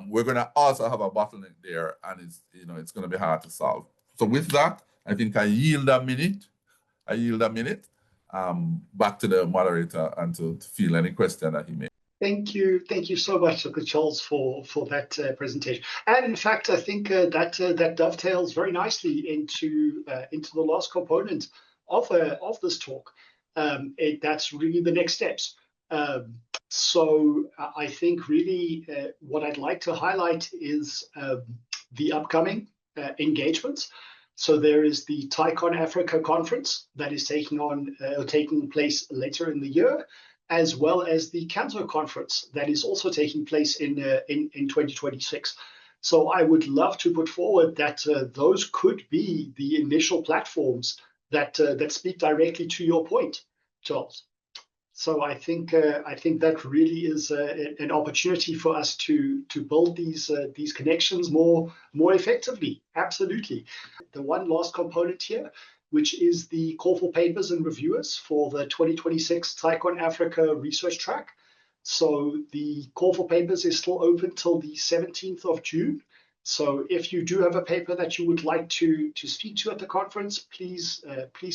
we're going to also have a bottleneck there, and it's going to be hard to solve. So with that, I think I yield a minute. Back to the moderator and to field any question that he may. Thank you so much, Dr. Charles, for that presentation. And in fact, I think that dovetails very nicely into the last component of this talk. That's really the next steps. So I think really what I'd like to highlight is the upcoming engagements. So there is the TICON Africa conference that is taking place later in the year, as well as the CANTO conference that is also taking place in 2026. So I would love to put forward that those could be the initial platforms that speak directly to your point, Charles. So I think that really is an opportunity for us to build these connections more effectively. Absolutely. The one last component here, which is the call for papers and reviewers for the 2026 TICON Africa research track. So the call for papers is still open till the 17th of June. So if you do have a paper that you would like to speak to at the conference, please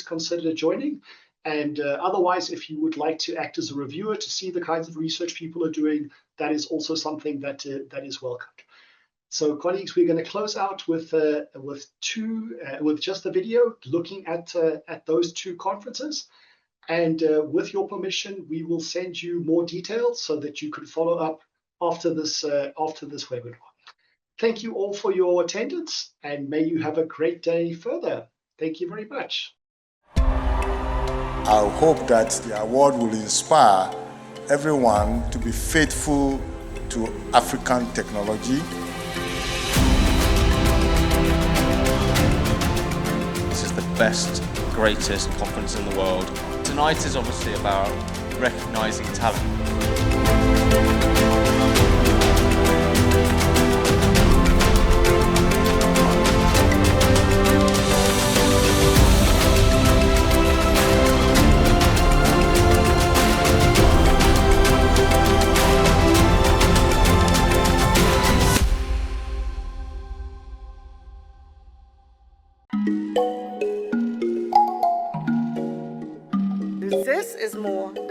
consider joining. And otherwise, if you would like to act as a reviewer to see the kinds of research people are doing, that is also something that is welcomed. So, colleagues, we're going to close out with just a video looking at those two conferences. And with your permission, we will send you more details so that you can follow up after this webinar. Thank you all for your attendance, and may you have a great day further. Thank you very much. I hope that the award will inspire everyone to be faithful to African technology. This is the best, greatest conference in the world. Tonight is obviously about recognizing talent.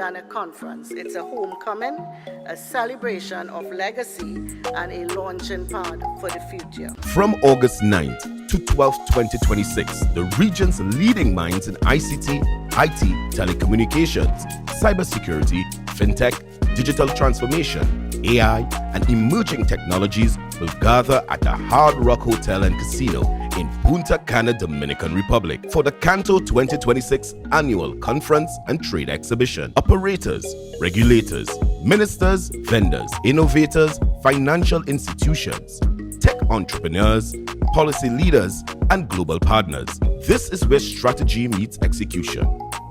than a conference. It's a homecoming, a celebration of legacy, and a launching pad for the future. From August 9th to 12th, 2026, the region's leading minds in ICT, IT, telecommunications, cybersecurity, fintech, digital transformation, AI, and emerging technologies will gather at the Hard Rock Hotel and Casino in Punta Cana, Dominican Republic for the CANTO 2026 Annual Conference and Trade Exhibition. Operators, regulators, ministers, vendors, innovators, financial institutions, tech entrepreneurs, policy leaders, and global partners. This is where strategy meets execution,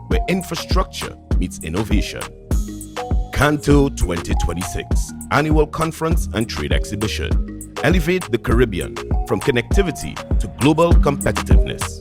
where infrastructure meets innovation. CANTO 2026 Annual Conference and Trade Exhibition. Elevate the Caribbean from connectivity to global competitiveness.